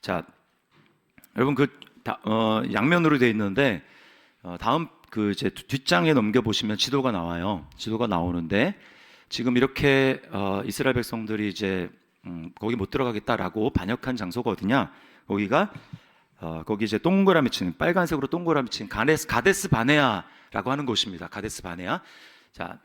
자, 여러분 양면으로 되어 있는데 다음 이제 뒷장에 넘겨 보시면 지도가 나와요. 지도가 나오는데 지금 이렇게 이스라엘 백성들이 이제 거기 못 들어가겠다라고 반역한 장소가 어디냐? 거기가 거기 이제 동그라미 친 빨간색으로 동그라미 친 가데스 바네아라고 하는 곳입니다. 가데스 바네아. 자,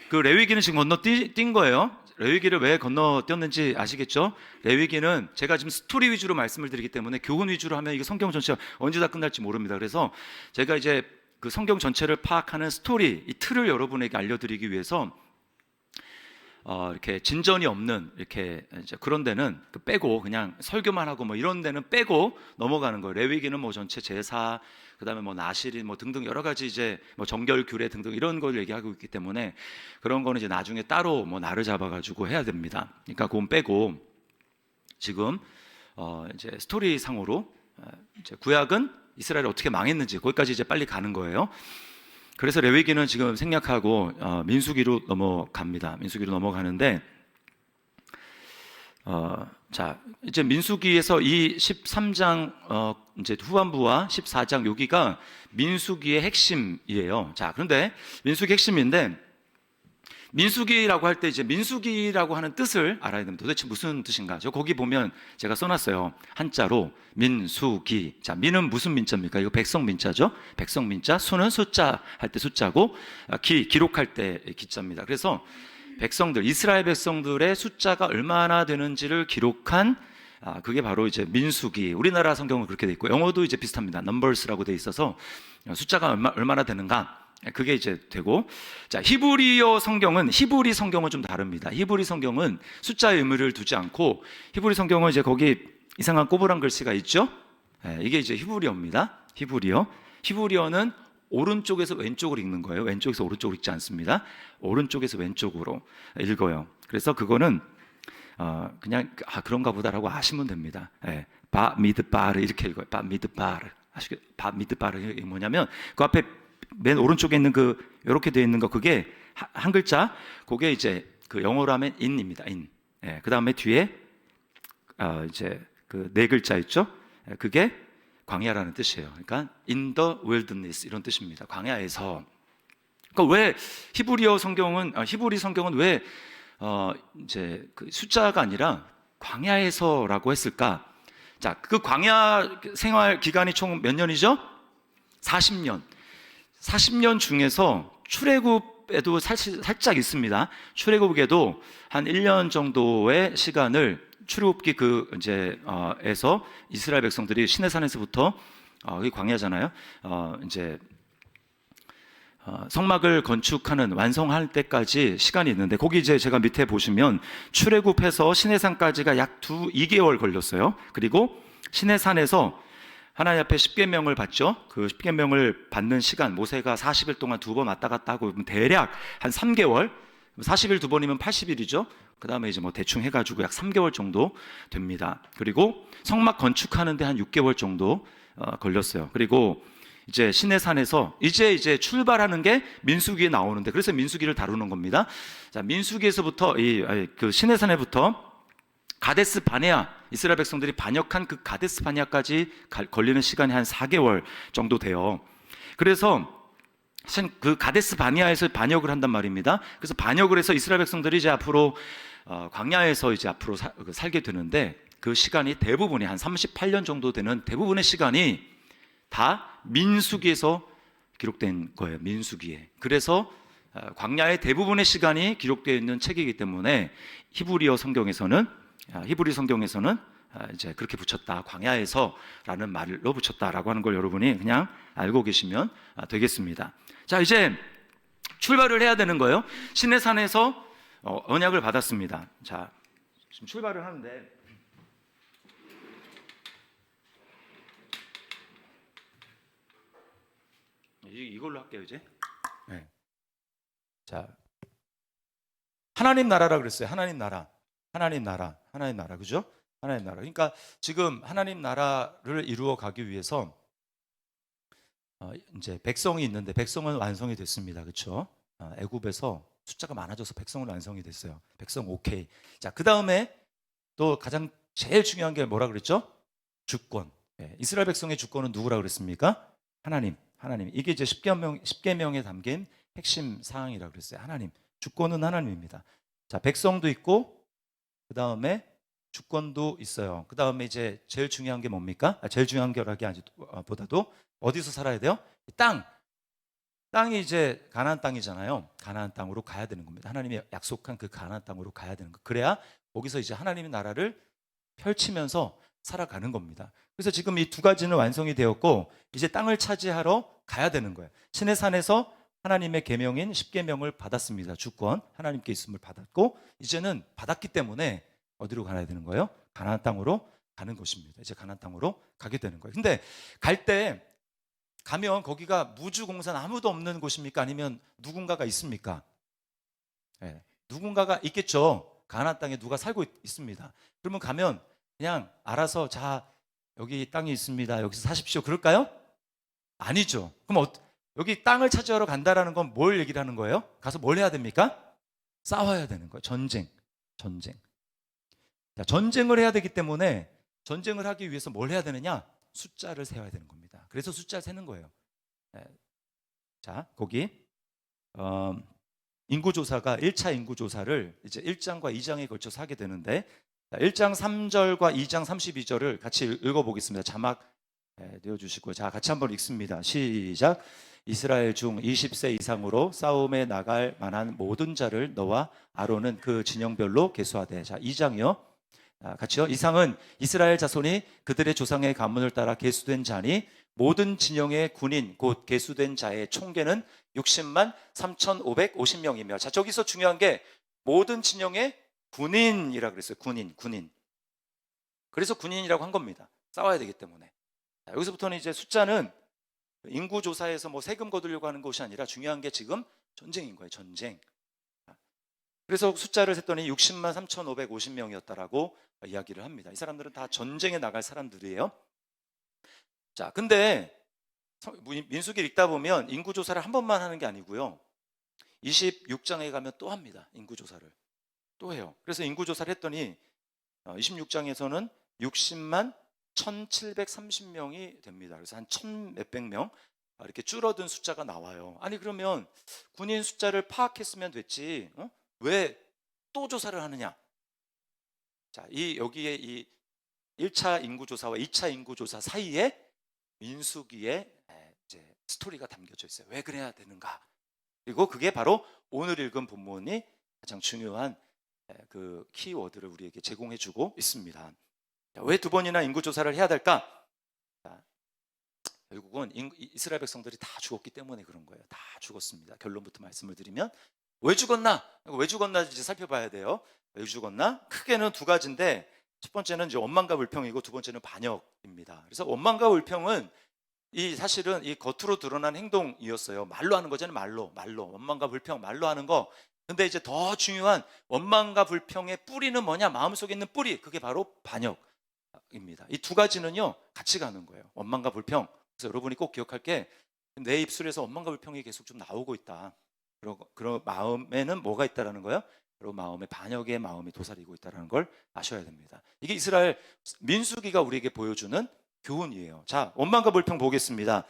그 레위기는 지금 건너뛴 거예요. 레위기를 왜 건너뛰었는지 아시겠죠? 레위기는 제가 지금 스토리 위주로 말씀을 드리기 때문에 교훈 위주로 하면 이게 성경 전체가 언제 다 끝날지 모릅니다. 그래서 제가 이제 그 성경 전체를 파악하는 스토리, 이 틀을 여러분에게 알려드리기 위해서 이렇게 진전이 없는 이렇게 이제 그런 데는 빼고 그냥 설교만 하고 뭐 이런 데는 빼고 넘어가는 거예요. 레위기는 뭐 전체 제사, 그다음에 뭐 나실인 뭐 등등 여러 가지 이제 뭐 정결 규례 등등 이런 걸 얘기하고 있기 때문에 그런 거는 이제 나중에 따로 뭐 날을 잡아가지고 해야 됩니다. 그러니까 그건 빼고 지금 이제 스토리 상으로 이제 구약은 이스라엘이 어떻게 망했는지 거기까지 이제 빨리 가는 거예요. 그래서 레위기는 지금 생략하고 민수기로 넘어갑니다. 민수기로 넘어가는데 자, 이제 민수기에서 이 13장 이제 후반부와 14장 여기가 민수기의 핵심이에요. 자, 그런데 민수기 핵심인데 민수기라고 할 때 이제 민수기라고 하는 뜻을 알아야 됩니다. 도대체 무슨 뜻인가? 저 거기 보면 제가 써놨어요. 한자로 민수기. 자, 민은 무슨 민자입니까? 이거 백성 민자죠. 백성 민자. 수는 숫자 할 때 숫자고 기록할 때 기자입니다. 그래서 백성들, 이스라엘 백성들의 숫자가 얼마나 되는지를 기록한 그게 바로 이제 민수기. 우리나라 성경은 그렇게 돼 있고 영어도 이제 비슷합니다. numbers라고 돼 있어서 숫자가 얼마나 되는가? 그게 이제 되고, 자, 히브리 성경은 좀 다릅니다. 히브리 성경은 숫자의 의미를 두지 않고, 히브리 성경은 이제 거기 이상한 꼬부랑 글씨가 있죠? 이게 이제 히브리어입니다. 히브리어는 오른쪽에서 왼쪽으로 읽는 거예요. 왼쪽에서 오른쪽으로 읽지 않습니다. 오른쪽에서 왼쪽으로 읽어요. 그래서 그거는 그냥 그런가 보다라고 아시면 됩니다. 바 미드 바르 이렇게 읽어요. 바 미드 바르. 아시겠죠? 바 미드 바르 이게 뭐냐면 그 앞에 맨 오른쪽에 있는 이렇게 되어 있는 거 그게 한 글자, 그게 이제 그 영어로 하면 in입니다. in. 그 다음에 뒤에 이제 그 네 글자 있죠? 그게 광야라는 뜻이에요. 그러니까 in the wilderness 이런 뜻입니다. 광야에서. 그러니까 왜 히브리 성경은 왜 이제 그 숫자가 아니라 광야에서라고 했을까? 자, 그 광야 생활 기간이 총 몇 년이죠? 40년. 40년 중에서 출애굽에도 살짝 있습니다. 출애굽에도 한 1년 정도의 시간을 출애굽기 에서 이스라엘 백성들이 시내산에서부터 이 광야잖아요. 이제 성막을 건축하는 완성할 때까지 시간이 있는데 거기 이제 제가 밑에 보시면 출애굽해서 시내산까지가 약 2개월 걸렸어요. 그리고 시내산에서 하나님 앞에 십계명을 받죠. 그 십계명을 받는 시간, 모세가 40일 동안 2번 왔다 갔다 하고 대략 한 3개월, 40일 2번이면 80일이죠. 그 다음에 이제 뭐 대충 해가지고 약 3개월 정도 됩니다. 그리고 성막 건축하는데 한 6개월 정도 걸렸어요. 그리고 이제 시내산에서 이제 출발하는 게 민수기에 나오는데 그래서 민수기를 다루는 겁니다. 자, 민수기에서부터 그 시내산에부터 가데스 바네아, 이스라엘 백성들이 반역한 그 가데스 바네아까지 걸리는 시간이 한 4개월 정도 돼요. 그래서 그 가데스 바네아에서 반역을 한단 말입니다. 그래서 반역을 해서 이스라엘 백성들이 이제 앞으로 광야에서 이제 앞으로 살게 되는데 그 시간이 대부분이 한 38년 정도 되는 대부분의 시간이 다 민수기에서 기록된 거예요. 민수기에. 그래서 광야의 대부분의 시간이 기록되어 있는 책이기 때문에 히브리 성경에서는 이제 그렇게 붙였다. 광야에서라는 말로 붙였다라고 하는 걸 여러분이 그냥 알고 계시면 되겠습니다. 자, 이제 출발을 해야 되는 거예요. 시내산에서 언약을 받았습니다. 자, 지금 출발을 하는데 이걸로 할게요, 이제. 네. 자, 하나님 나라라 그랬어요. 하나님 나라, 그죠? 하나님 나라. 그러니까 지금 하나님 나라를 이루어 가기 위해서 이제 백성이 있는데 백성은 완성이 됐습니다, 그렇죠? 애굽에서 숫자가 많아져서 백성은 완성이 됐어요. 백성 오케이. 자, 그 다음에 또 가장 제일 중요한 게 뭐라 그랬죠? 주권. 예, 이스라엘 백성의 주권은 누구라 그랬습니까? 하나님. 이게 이제 십계명에 담긴 핵심 사항이라 그랬어요. 하나님. 주권은 하나님입니다. 자, 백성도 있고 그 다음에 주권도 있어요. 그 다음에 이제 제일 중요한 게 뭡니까? 제일 중요한 게라기 보다도 어디서 살아야 돼요? 땅이 이제 가나안 땅이잖아요. 가나안 땅으로 가야 되는 겁니다. 하나님이 약속한 그 가나안 땅으로 가야 되는 거. 그래야 거기서 이제 하나님의 나라를 펼치면서 살아가는 겁니다. 그래서 지금 이 두 가지는 완성이 되었고 이제 땅을 차지하러 가야 되는 거예요. 신의 산에서 하나님의 계명인 십계명을 받았습니다. 주권 하나님께 있음을 받았고 이제는 받았기 때문에 어디로 가야 되는 거예요? 가나안 땅으로 가는 것입니다. 이제 가나안 땅으로 가게 되는 거예요. 근데 갈 때 가면 거기가 무주공산 아무도 없는 곳입니까? 아니면 누군가가 있습니까? 네, 누군가가 있겠죠. 가나안 땅에 누가 살고 있습니다. 그러면 가면 그냥 알아서 자 여기 땅이 있습니다. 여기서 사십시오. 그럴까요? 아니죠. 그럼 여기 땅을 차지하러 간다라는 건 뭘 얘기를 하는 거예요? 가서 뭘 해야 됩니까? 싸워야 되는 거예요. 전쟁. 자, 전쟁을 해야 되기 때문에 전쟁을 하기 위해서 뭘 해야 되느냐? 숫자를 세워야 되는 겁니다. 그래서 숫자를 세는 거예요. 네. 자, 거기 인구조사가 1차 인구조사를 이제 1장과 2장에 걸쳐서 하게 되는데 1장 3절과 2장 32절을 같이 읽어보겠습니다. 자막 내어주시고 자 같이 한번 읽습니다. 시작. 이스라엘 중 20세 이상으로 싸움에 나갈 만한 모든 자를 너와 아론은 그 진영별로 계수하되. 자 2장이요. 같이요. 이상은 이스라엘 자손이 그들의 조상의 가문을 따라 계수된 자니 모든 진영의 군인 곧 계수된 자의 총계는 60만 3,550명이며. 자 저기서 중요한 게 모든 진영의 군인이라 그랬어요. 군인. 그래서 군인이라고 한 겁니다. 싸워야 되기 때문에. 자, 여기서부터는 이제 숫자는 인구조사에서 뭐 세금 거두려고 하는 것이 아니라 중요한 게 지금 전쟁인 거예요. 전쟁. 그래서 숫자를 셌더니 60만 3,550명이었다라고 이야기를 합니다. 이 사람들은 다 전쟁에 나갈 사람들이에요. 자, 근데 민수기를 읽다 보면 인구조사를 한 번만 하는 게 아니고요. 26장에 가면 또 합니다. 인구조사를. 또 해요. 그래서 인구조사를 했더니 26장에서는 60만 1,730명이 됩니다. 그래서 한 1,000몇백 명 이렇게 줄어든 숫자가 나와요. 아니 그러면 군인 숫자를 파악했으면 됐지. 왜 또 조사를 하느냐? 자, 여기에 이 1차 인구조사와 2차 인구조사 사이에 민수기의 이제 스토리가 담겨져 있어요. 왜 그래야 되는가? 그리고 그게 바로 오늘 읽은 본문이 가장 중요한 그 키워드를 우리에게 제공해주고 있습니다. 왜 두 번이나 인구조사를 해야 될까? 자, 결국은 이스라엘 백성들이 다 죽었기 때문에 그런 거예요. 다 죽었습니다. 결론부터 말씀을 드리면 왜 죽었나? 이제 살펴봐야 돼요. 왜 죽었나? 크게는 두 가지인데 첫 번째는 이제 원망과 불평이고 두 번째는 반역입니다. 그래서 원망과 불평은 사실은 이 겉으로 드러난 행동이었어요. 말로 하는 거잖아요. 말로. 원망과 불평 말로 하는 거. 근데 이제 더 중요한 원망과 불평의 뿌리는 뭐냐? 마음속에 있는 뿌리. 그게 바로 반역입니다. 이 두 가지는요. 같이 가는 거예요. 원망과 불평. 그래서 여러분이 꼭 기억할 게 내 입술에서 원망과 불평이 계속 좀 나오고 있다. 그런 마음에는 뭐가 있다라는 거예요? 그리고 마음에 반역의 마음이 도사리고 있다는 걸 아셔야 됩니다. 이게 이스라엘 민수기가 우리에게 보여주는 교훈이에요. 자, 원망과 불평 보겠습니다.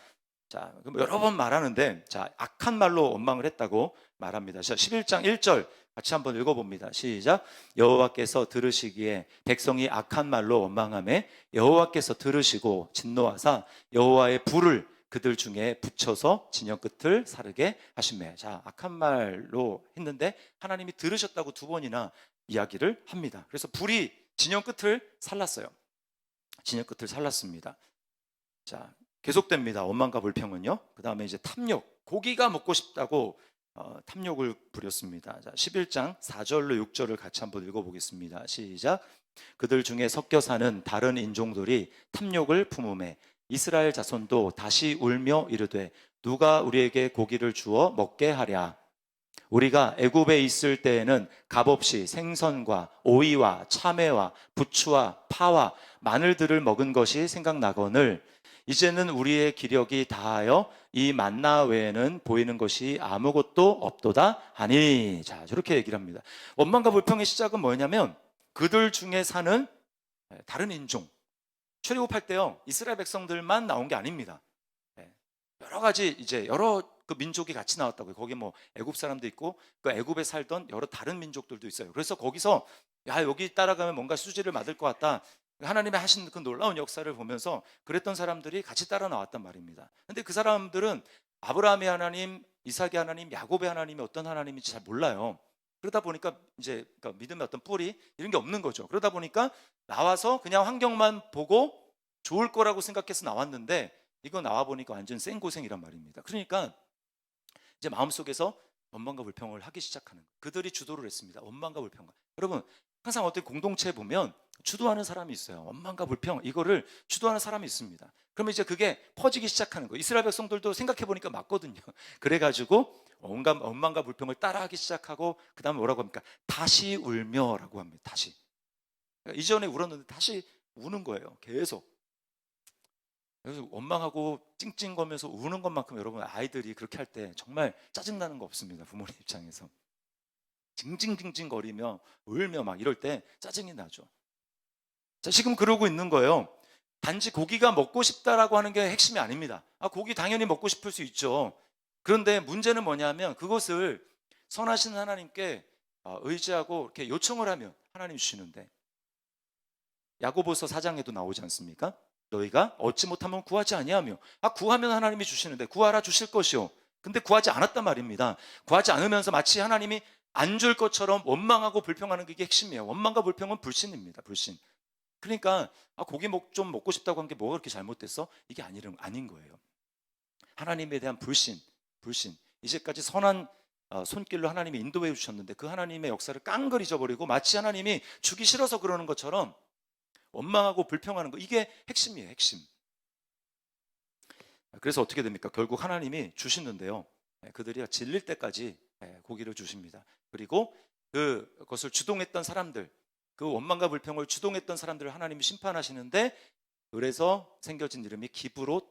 자, 그럼 여러 번 말하는데, 자, 악한 말로 원망을 했다고 말합니다. 자, 11장 1절 같이 한번 읽어봅니다. 시작. 여호와께서 들으시기에 백성이 악한 말로 원망하매 여호와께서 들으시고 진노하사 여호와의 불을 그들 중에 붙여서 진영 끝을 사르게 하시매. 자, 악한 말로 했는데 하나님이 들으셨다고 두 번이나 이야기를 합니다. 그래서 불이 진영 끝을 살랐어요. 진영 끝을 살랐습니다. 자, 계속됩니다. 원망과 불평은요. 그 다음에 이제 탐욕, 고기가 먹고 싶다고 탐욕을 부렸습니다. 자, 11장 4절로 6절을 같이 한번 읽어보겠습니다. 시작. 그들 중에 섞여 사는 다른 인종들이 탐욕을 품음에 이스라엘 자손도 다시 울며 이르되 누가 우리에게 고기를 주어 먹게 하랴. 우리가 애굽에 있을 때에는 값없이 생선과 오이와 참외와 부추와 파와 마늘들을 먹은 것이 생각나거늘 이제는 우리의 기력이 다하여 이 만나 외에는 보이는 것이 아무것도 없도다 하니. 자, 저렇게 얘기를 합니다. 원망과 불평의 시작은 뭐냐면 그들 중에 사는 다른 인종. 출애굽할 때요, 이스라엘 백성들만 나온 게 아닙니다. 예, 여러 가지 이제 여러 그 민족이 같이 나왔다고요. 거기 뭐 애굽 사람도 있고 그 애굽에 살던 여러 다른 민족들도 있어요. 그래서 거기서 야, 여기 따라가면 뭔가 수지를 받을 것 같다. 하나님의 하신 그 놀라운 역사를 보면서 그랬던 사람들이 같이 따라 나왔단 말입니다. 근데 그 사람들은 아브라함의 하나님, 이삭의 하나님, 야곱의 하나님이 어떤 하나님인지 잘 몰라요. 그러다 보니까 이제 그러니까 믿음의 어떤 뿌리 이런 게 없는 거죠. 그러다 보니까 나와서 그냥 환경만 보고 좋을 거라고 생각해서 나왔는데 이거 나와 보니까 완전 생고생이란 말입니다. 그러니까 이제 마음속에서 원망과 불평을 하기 시작하는 거예요. 그들이 주도를 했습니다. 원망과 불평. 여러분 항상 어떤 공동체에 보면 주도하는 사람이 있어요. 원망과 불평 이거를 주도하는 사람이 있습니다. 그러면 이제 그게 퍼지기 시작하는 거예요. 이스라엘 백성들도 생각해 보니까 맞거든요. 그래가지고 온갖 원망과 불평을 따라하기 시작하고 그 다음에 뭐라고 합니까? 다시 울며라고 합니다. 다시. 그러니까 이전에 울었는데 다시 우는 거예요. 계속. 그래서 원망하고 찡찡거면서 우는 것만큼 여러분 아이들이 그렇게 할 때 정말 짜증나는 거 없습니다. 부모님 입장에서. 징징징징거리며 울며 막 이럴 때 짜증이 나죠. 자, 지금 그러고 있는 거예요. 단지 고기가 먹고 싶다라고 하는 게 핵심이 아닙니다. 고기 당연히 먹고 싶을 수 있죠. 그런데 문제는 뭐냐면 그것을 선하신 하나님께 의지하고 이렇게 요청을 하면 하나님 주시는데 야고보서 4장에도 나오지 않습니까? 너희가 얻지 못하면 구하지 아니하며 구하면 하나님이 주시는데 구하라 주실 것이요. 근데 구하지 않았단 말입니다. 구하지 않으면서 마치 하나님이 안 줄 것처럼 원망하고 불평하는 게 핵심이에요. 원망과 불평은 불신입니다. 불신. 그러니까 고기 좀 먹고 싶다고 한 게 뭐가 그렇게 잘못됐어? 이게 아닌 거예요. 하나님에 대한 불신. 이제까지 선한 손길로 하나님이 인도해 주셨는데 그 하나님의 역사를 깡그리 잊어버리고 마치 하나님이 주기 싫어서 그러는 것처럼 원망하고 불평하는 거 이게 핵심이에요. 핵심. 그래서 어떻게 됩니까? 결국 하나님이 주시는데요. 그들이 질릴 때까지 고기를 주십니다. 그리고 그것을 주동했던 사람들, 그 원망과 불평을 주동했던 사람들을 하나님이 심판하시는데 그래서 생겨진 이름이 기브롯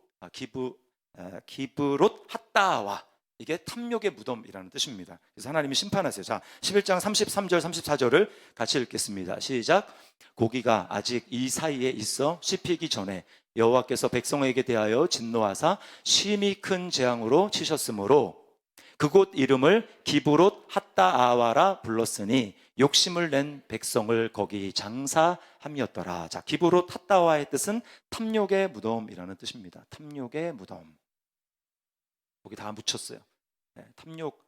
핫다와 이게 탐욕의 무덤이라는 뜻입니다. 그래서 하나님이 심판하세요. 자, 11장 33절 34절을 같이 읽겠습니다. 시작. 고기가 아직 이 사이에 있어 씹히기 전에 여호와께서 백성에게 대하여 진노하사 심히 큰 재앙으로 치셨으므로 그곳 이름을 기브롯 핫다아와라 불렀으니 욕심을 낸 백성을 거기 장사함이었더라. 자, 기브롯 핫다와의 뜻은 탐욕의 무덤이라는 뜻입니다. 탐욕의 무덤. 거기 다 묻혔어요. 탐욕,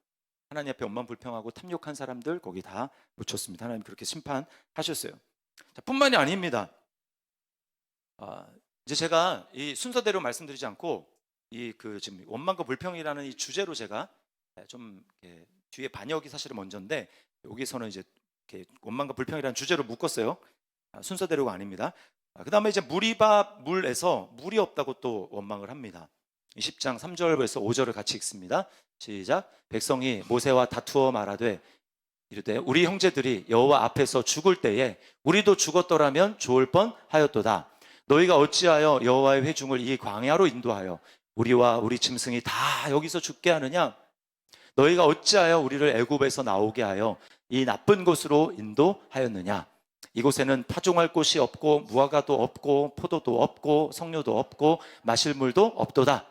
하나님 앞에 원망 불평하고 탐욕한 사람들 거기 다 묻혔습니다. 하나님 그렇게 심판하셨어요. 자, 뿐만이 아닙니다. 이제 제가 이 순서대로 말씀드리지 않고 지금 원망과 불평이라는 이 주제로 제가 좀 뒤에 반역이 사실은 먼저인데 여기서는 이제 이렇게 원망과 불평이라는 주제로 묶었어요. 순서대로가 아닙니다. 그 다음에 이제 물에서 물이 없다고 또 원망을 합니다. 20장 3절에서 5절을 같이 읽습니다. 시작. 백성이 모세와 다투어 말하되 이르되 우리 형제들이 여호와 앞에서 죽을 때에 우리도 죽었더라면 좋을 뻔하였도다. 너희가 어찌하여 여호와의 회중을 이 광야로 인도하여 우리와 우리 짐승이 다 여기서 죽게 하느냐? 너희가 어찌하여 우리를 애굽에서 나오게 하여 이 나쁜 곳으로 인도하였느냐? 이곳에는 파종할 곳이 없고 무화과도 없고 포도도 없고 석류도 없고 마실 물도 없도다.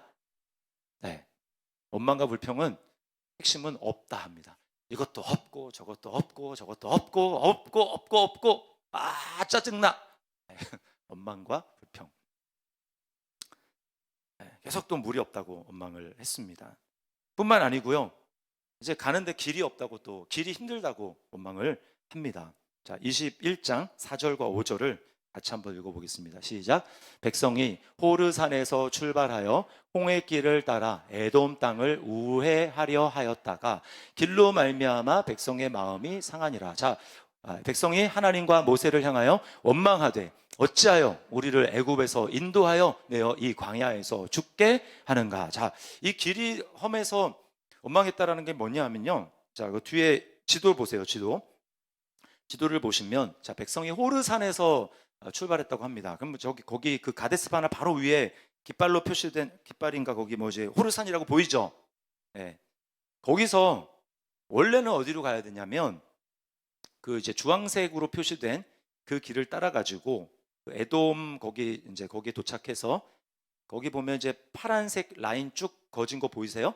원망과 불평은 핵심은 없다 합니다. 이것도 없고 저것도 없고 저것도 없고 짜증나. 원망과 불평. 계속 또 물이 없다고 원망을 했습니다. 뿐만 아니고요. 이제 가는데 길이 없다고 또 길이 힘들다고 원망을 합니다. 자, 21장 4절과 5절을 같이 한번 읽어보겠습니다. 시작. 백성이 호르산에서 출발하여 홍해 길을 따라 에돔 땅을 우회하려 하였다가 길로 말미암아 백성의 마음이 상하니라. 자, 백성이 하나님과 모세를 향하여 원망하되 어찌하여 우리를 애굽에서 인도하여 내어 이 광야에서 죽게 하는가. 자, 이 길이 험해서 원망했다라는 게 뭐냐 하면요. 자, 그 뒤에 지도 보세요. 지도를 보시면 자, 백성이 호르산에서 출발했다고 합니다. 그럼 거기 그 가데스바나 바로 위에 깃발로 표시된 깃발인가 거기 뭐지 호르산이라고 보이죠? 거기서 원래는 어디로 가야 되냐면 그 이제 주황색으로 표시된 그 길을 따라 가지고 그 에돔 거기 이제 거기 도착해서 거기 보면 이제 파란색 라인 쭉 거진 거 보이세요?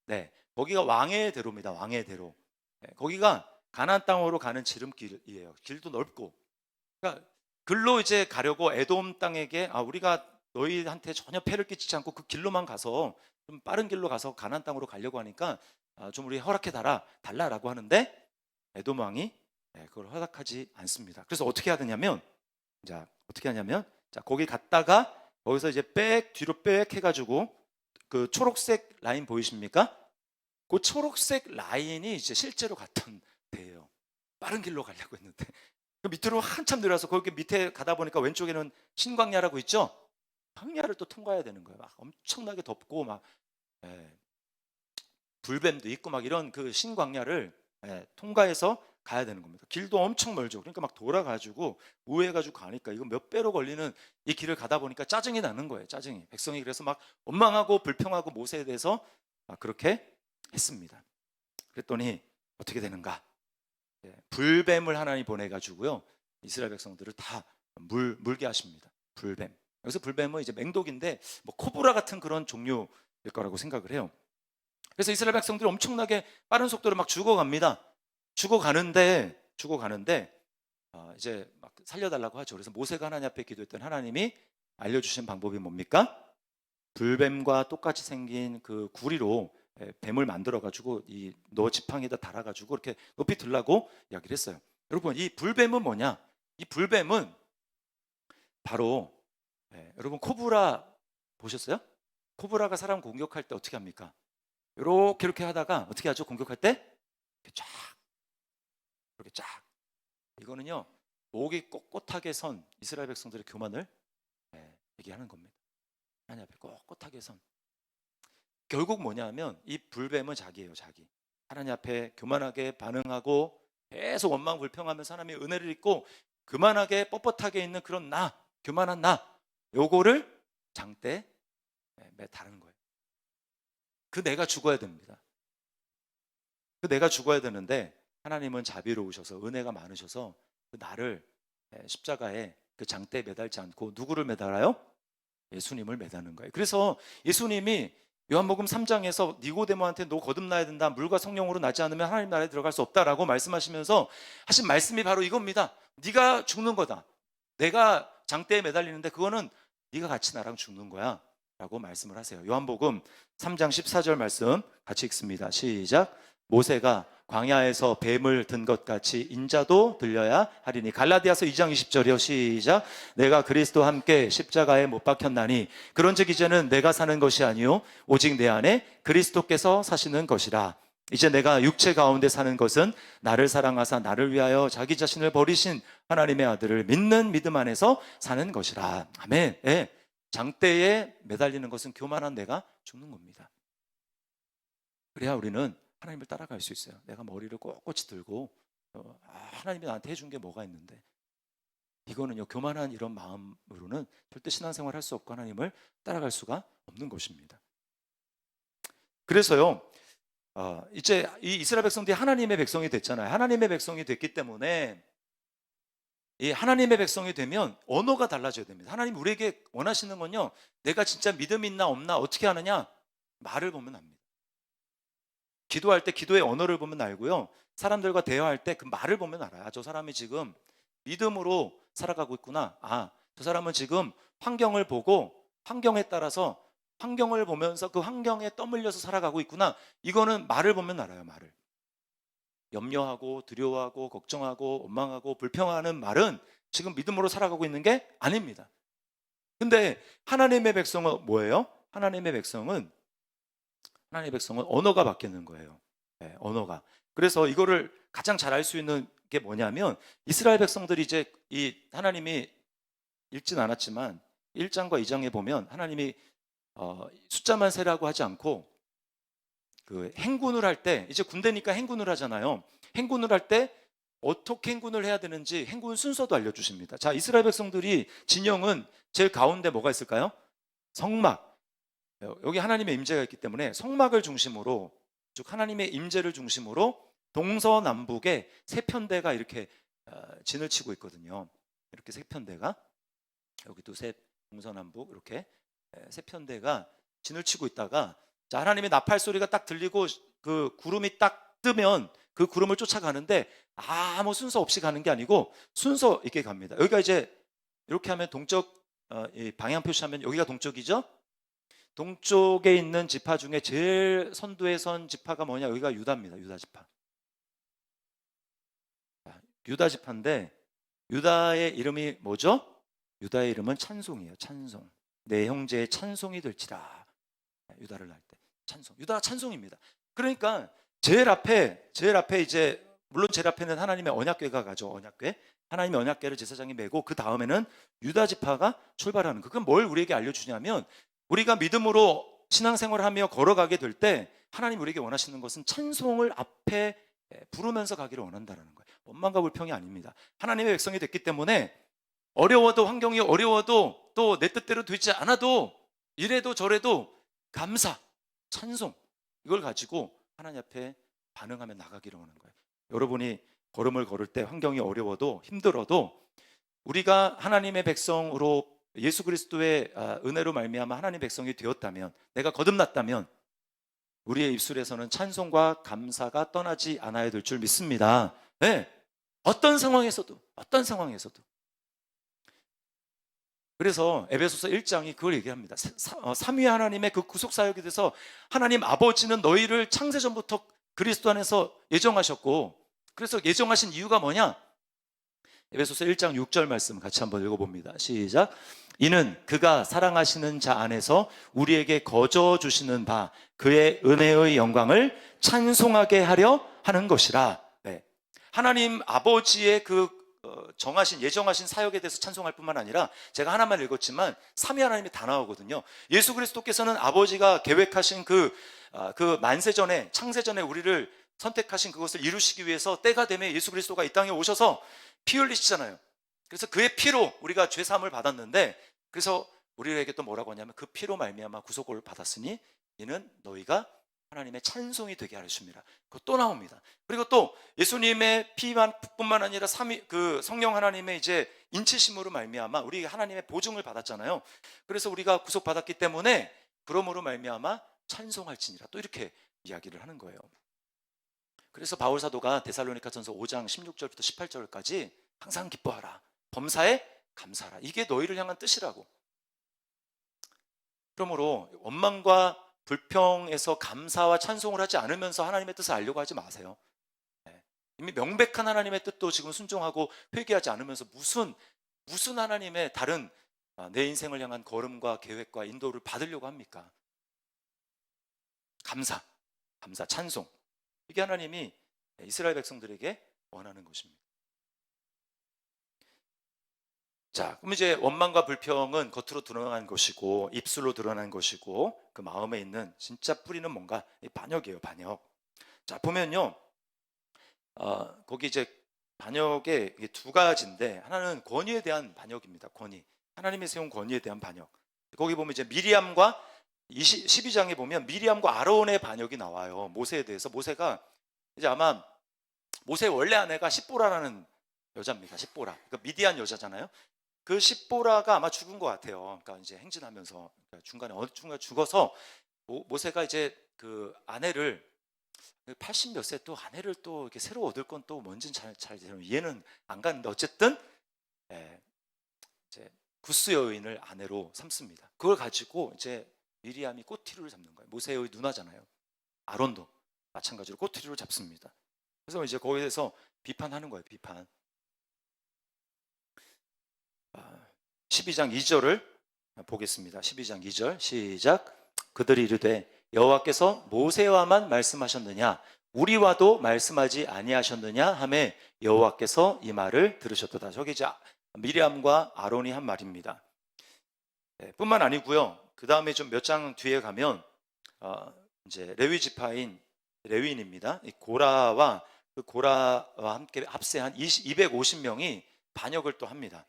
네, 거기가 왕의 대로입니다. 왕의 대로. 네, 거기가 가나안 땅으로 가는 지름길이에요. 길도 넓고. 그러니까 글로 이제 가려고 에돔 땅에게 우리가 너희한테 전혀 폐를 끼치지 않고 그 길로만 가서 좀 빠른 길로 가서 가나안 땅으로 가려고 하니까 좀 우리 허락해 달라라고 하는데 에돔 왕이 그걸 허락하지 않습니다. 그래서 어떻게 하냐면 자 어떻게 하냐면 자 거기 갔다가 거기서 이제 뒤로 해가지고 그 초록색 라인 보이십니까? 그 초록색 라인이 이제 실제로 갔던 데예요. 빠른 길로 가려고 했는데 그 밑으로 한참 내려서 거기 밑에 가다 보니까 왼쪽에는 신광야라고 있죠. 광야를 또 통과해야 되는 거예요. 막 엄청나게 덥고 막 불뱀도 있고 막 이런 그 신광야를 통과해서 가야 되는 겁니다. 길도 엄청 멀죠. 그러니까 막 돌아가지고 우회해가지고 가니까 이거 몇 배로 걸리는 이 길을 가다 보니까 짜증이 나는 거예요. 짜증이. 백성이 그래서 막 원망하고 불평하고 모세에 대해서 그렇게 했습니다. 그랬더니 어떻게 되는가? 불뱀을 하나님 보내가지고요. 이스라엘 백성들을 다 물게 하십니다. 불뱀. 여기서 불뱀은 이제 맹독인데 뭐 코브라 같은 그런 종류일 거라고 생각을 해요. 그래서 이스라엘 백성들이 엄청나게 빠른 속도로 막 죽어갑니다. 죽어가는데 이제 막 살려달라고 하죠. 그래서 모세가 하나님 앞에 기도했던 하나님이 알려주신 방법이 뭡니까? 불뱀과 똑같이 생긴 그 구리로 뱀을 만들어가지고 너 지팡이에다 달아가지고 이렇게 높이 들라고 이야기를 했어요. 여러분 이 불뱀은 뭐냐? 이 불뱀은 바로 여러분 코브라 보셨어요? 코브라가 사람 공격할 때 어떻게 합니까? 이렇게 하다가 어떻게 하죠? 공격할 때 이렇게 쫙. 이거는요 목이 꼿꼿하게 선 이스라엘 백성들의 교만을 얘기하는 겁니다. 하나님 앞에 꼿꼿하게 선. 결국 뭐냐면 이 불뱀은 자기예요. 자기. 하나님 앞에 교만하게 반응하고 계속 원망 불평하면서 하나님의 은혜를 잊고 교만하게 뻣뻣하게 있는 그런 교만한 요거를 장대에 매다는 거예요. 그 내가 죽어야 됩니다. 그 내가 죽어야 되는데 하나님은 자비로우셔서 은혜가 많으셔서 그 나를 십자가에 그 장대에 매달지 않고 누구를 매달아요? 예수님을 매다는 거예요. 그래서 예수님이 요한복음 3장에서 니고데모한테 너 거듭나야 된다. 물과 성령으로 나지 않으면 하나님 나라에 들어갈 수 없다라고 말씀하시면서 하신 말씀이 바로 이겁니다. 네가 죽는 거다. 내가 장대에 매달리는데 그거는 네가 같이 나랑 죽는 거야 라고 말씀을 하세요. 요한복음 3장 14절 말씀 같이 읽습니다. 시작. 모세가 광야에서 뱀을 든 것 같이 인자도 들려야 하리니. 갈라디아서 2장 20절이요. 시작. 내가 그리스도와 함께 십자가에 못 박혔나니 그런즉 이제는 내가 사는 것이 아니요 오직 내 안에 그리스도께서 사시는 것이라. 이제 내가 육체 가운데 사는 것은 나를 사랑하사 나를 위하여 자기 자신을 버리신 하나님의 아들을 믿는 믿음 안에서 사는 것이라. 아멘. 장대에 매달리는 것은 교만한 내가 죽는 겁니다. 그래야 우리는 하나님을 따라갈 수 있어요. 내가 머리를 꼿꼿이 들고 하나님이 나한테 해준 게 뭐가 있는데, 이거는요 교만한 이런 마음으로는 절대 신앙생활 할 수 없고 하나님을 따라갈 수가 없는 것입니다. 그래서요 이제 이 이스라엘 백성들이 하나님의 백성이 됐잖아요. 하나님의 백성이 됐기 때문에 이 하나님의 백성이 되면 언어가 달라져야 됩니다. 하나님 우리에게 원하시는 건요, 내가 진짜 믿음이 있나 없나 어떻게 하느냐? 말을 보면 압니다. 기도할 때 기도의 언어를 보면 알고요, 사람들과 대화할 때 그 말을 보면 알아요. 저 사람이 지금 믿음으로 살아가고 있구나. 저 사람은 지금 환경을 보고 환경에 따라서 환경을 보면서 그 환경에 떠밀려서 살아가고 있구나. 이거는 말을 보면 알아요. 말을. 염려하고 두려워하고 걱정하고 원망하고 불평하는 말은 지금 믿음으로 살아가고 있는 게 아닙니다. 근데 하나님의 백성은 뭐예요? 하나님의 백성은 언어가 바뀌는 거예요. 언어가. 그래서 이거를 가장 잘 알 수 있는 게 뭐냐면, 이스라엘 백성들이 이제 이 하나님이 읽진 않았지만 1장과 2장에 보면 하나님이 숫자만 세라고 하지 않고 그 행군을 할 때, 이제 군대니까 행군을 하잖아요. 행군을 할 때 어떻게 행군을 해야 되는지 행군 순서도 알려주십니다. 자, 이스라엘 백성들이 진영은 제일 가운데 뭐가 있을까요? 성막. 여기 하나님의 임재가 있기 때문에 성막을 중심으로, 즉 하나님의 임재를 중심으로 동서남북에 세 편대가 이렇게 진을 치고 있거든요. 이렇게 세 편대가. 여기도 세 동서남북 이렇게 세 편대가 진을 치고 있다가, 자, 하나님의 나팔 소리가 딱 들리고 그 구름이 딱 뜨면 그 구름을 쫓아가는데 아무 순서 없이 가는 게 아니고 순서 있게 갑니다. 여기가 이제 이렇게 하면 동쪽, 이 방향 표시하면 여기가 동쪽이죠. 동쪽에 있는 지파 중에 제일 선두에 선 지파가 뭐냐? 여기가 유다입니다. 유다 지파. 유다 지파인데 유다의 이름이 뭐죠? 유다의 이름은 찬송이에요. 찬송. 내 형제의 찬송이 될지라. 유다를 날 때 찬송. 유다가 찬송입니다. 그러니까 제일 앞에 이제 물론 제일 앞에는 하나님의 언약궤가 가죠. 언약궤. 하나님의 언약궤를 제사장이 메고 그 다음에는 유다 지파가 출발하는 거. 그건 뭘 우리에게 알려주냐면, 우리가 믿음으로 신앙생활을 하며 걸어가게 될 때 하나님 우리에게 원하시는 것은 찬송을 앞에 부르면서 가기를 원한다는 거예요. 원망과 불평이 아닙니다. 하나님의 백성이 됐기 때문에 어려워도, 환경이 어려워도, 또 내 뜻대로 되지 않아도, 이래도 저래도 감사, 찬송, 이걸 가지고 하나님 앞에 반응하며 나가기를 원하는 거예요. 여러분이 걸음을 걸을 때 환경이 어려워도 힘들어도 우리가 하나님의 백성으로 예수 그리스도의 은혜로 말미암아 하나님의 백성이 되었다면, 내가 거듭났다면 우리의 입술에서는 찬송과 감사가 떠나지 않아야 될 줄 믿습니다. 네. 어떤 상황에서도. 그래서 에베소서 1장이 그걸 얘기합니다. 삼위 하나님의 그 구속사역에 대해서 하나님 아버지는 너희를 창세전부터 그리스도 안에서 예정하셨고, 그래서 예정하신 이유가 뭐냐? 에베소서 1장 6절 말씀 같이 한번 읽어봅니다. 시작. 이는 그가 사랑하시는 자 안에서 우리에게 거저 주시는 바 그의 은혜의 영광을 찬송하게 하려 하는 것이라. 네. 하나님 아버지의 그 예정하신 사역에 대해서 찬송할 뿐만 아니라, 제가 하나만 읽었지만 삼위 하나님이 다 나오거든요. 예수 그리스도께서는 아버지가 계획하신 그 만세전에, 창세전에 우리를 선택하신 그것을 이루시기 위해서 때가 되면 예수 그리스도가 이 땅에 오셔서 피 흘리시잖아요. 그래서 그의 피로 우리가 죄사함을 받았는데, 그래서 우리에게 또 뭐라고 하냐면, 그 피로 말미암아 구속을 받았으니 이는 너희가 하나님의 찬송이 되게 하려 줍니다. 그거 또 나옵니다. 그리고 또 예수님의 피뿐만 아니라 그 성령 하나님의 이제 인치심으로 말미암아 우리 하나님의 보증을 받았잖아요. 그래서 우리가 구속받았기 때문에 그러므로 말미암아 찬송할지니라, 또 이렇게 이야기를 하는 거예요. 그래서 바울 사도가 데살로니가전서 5장 16절부터 18절까지 항상 기뻐하라, 범사에 감사하라, 이게 너희를 향한 뜻이라고. 그러므로 원망과 불평에서 감사와 찬송을 하지 않으면서 하나님의 뜻을 알려고 하지 마세요. 이미 명백한 하나님의 뜻도 지금 순종하고 회개하지 않으면서 무슨 하나님의 다른 내 인생을 향한 걸음과 계획과 인도를 받으려고 합니까? 감사, 찬송, 이게 하나님이 이스라엘 백성들에게 원하는 것입니다. 자, 그럼 이제 원망과 불평은 겉으로 드러난 것이고, 입술로 드러난 것이고, 그 마음에 있는 진짜 뿌리는 뭔가? 반역이에요, 반역. 자, 보면요, 거기 이제 반역의 두 가지인데, 하나는 권위에 대한 반역입니다. 권위. 하나님이 세운 권위에 대한 반역. 거기 보면 이제 미리암과 12장에 보면 미리암과 아론의 반역이 나와요. 모세에 대해서. 모세가 이제 아마 모세의 원래 아내가 십보라라는 여자입니다. 십보라. 그러니까 미디안 여자잖아요. 그 십보라가 아마 죽은 것 같아요. 그러니까 이제 행진하면서, 그러니까 중간에 어느 중간 죽어서 모세가 이제 그 아내를 80 몇 세 또 아내를 또 이렇게 새로 얻을 건 또 뭔지는 잘 이해는 안 가는데, 어쨌든 이제 구스 여인을 아내로 삼습니다. 그걸 가지고 이제 미리암이 꼬투리를 잡는 거예요. 모세의 누나잖아요. 아론도 마찬가지로 꼬투리를 잡습니다. 그래서 이제 거기에서 비판하는 거예요. 비판. 12장 2절을 보겠습니다. 12장 2절 시작. 그들이 이르되 여호와께서 모세와만 말씀하셨느냐 우리와도 말씀하지 아니하셨느냐 하매 여호와께서 이 말을 들으셨도다. 저기 이제 미리암과 아론이 한 말입니다. 뿐만 아니고요. 그 다음에 좀 몇 장 뒤에 가면 이제 레위 지파인 레위인입니다. 고라와 함께 합세한 250명이 반역을 또 합니다.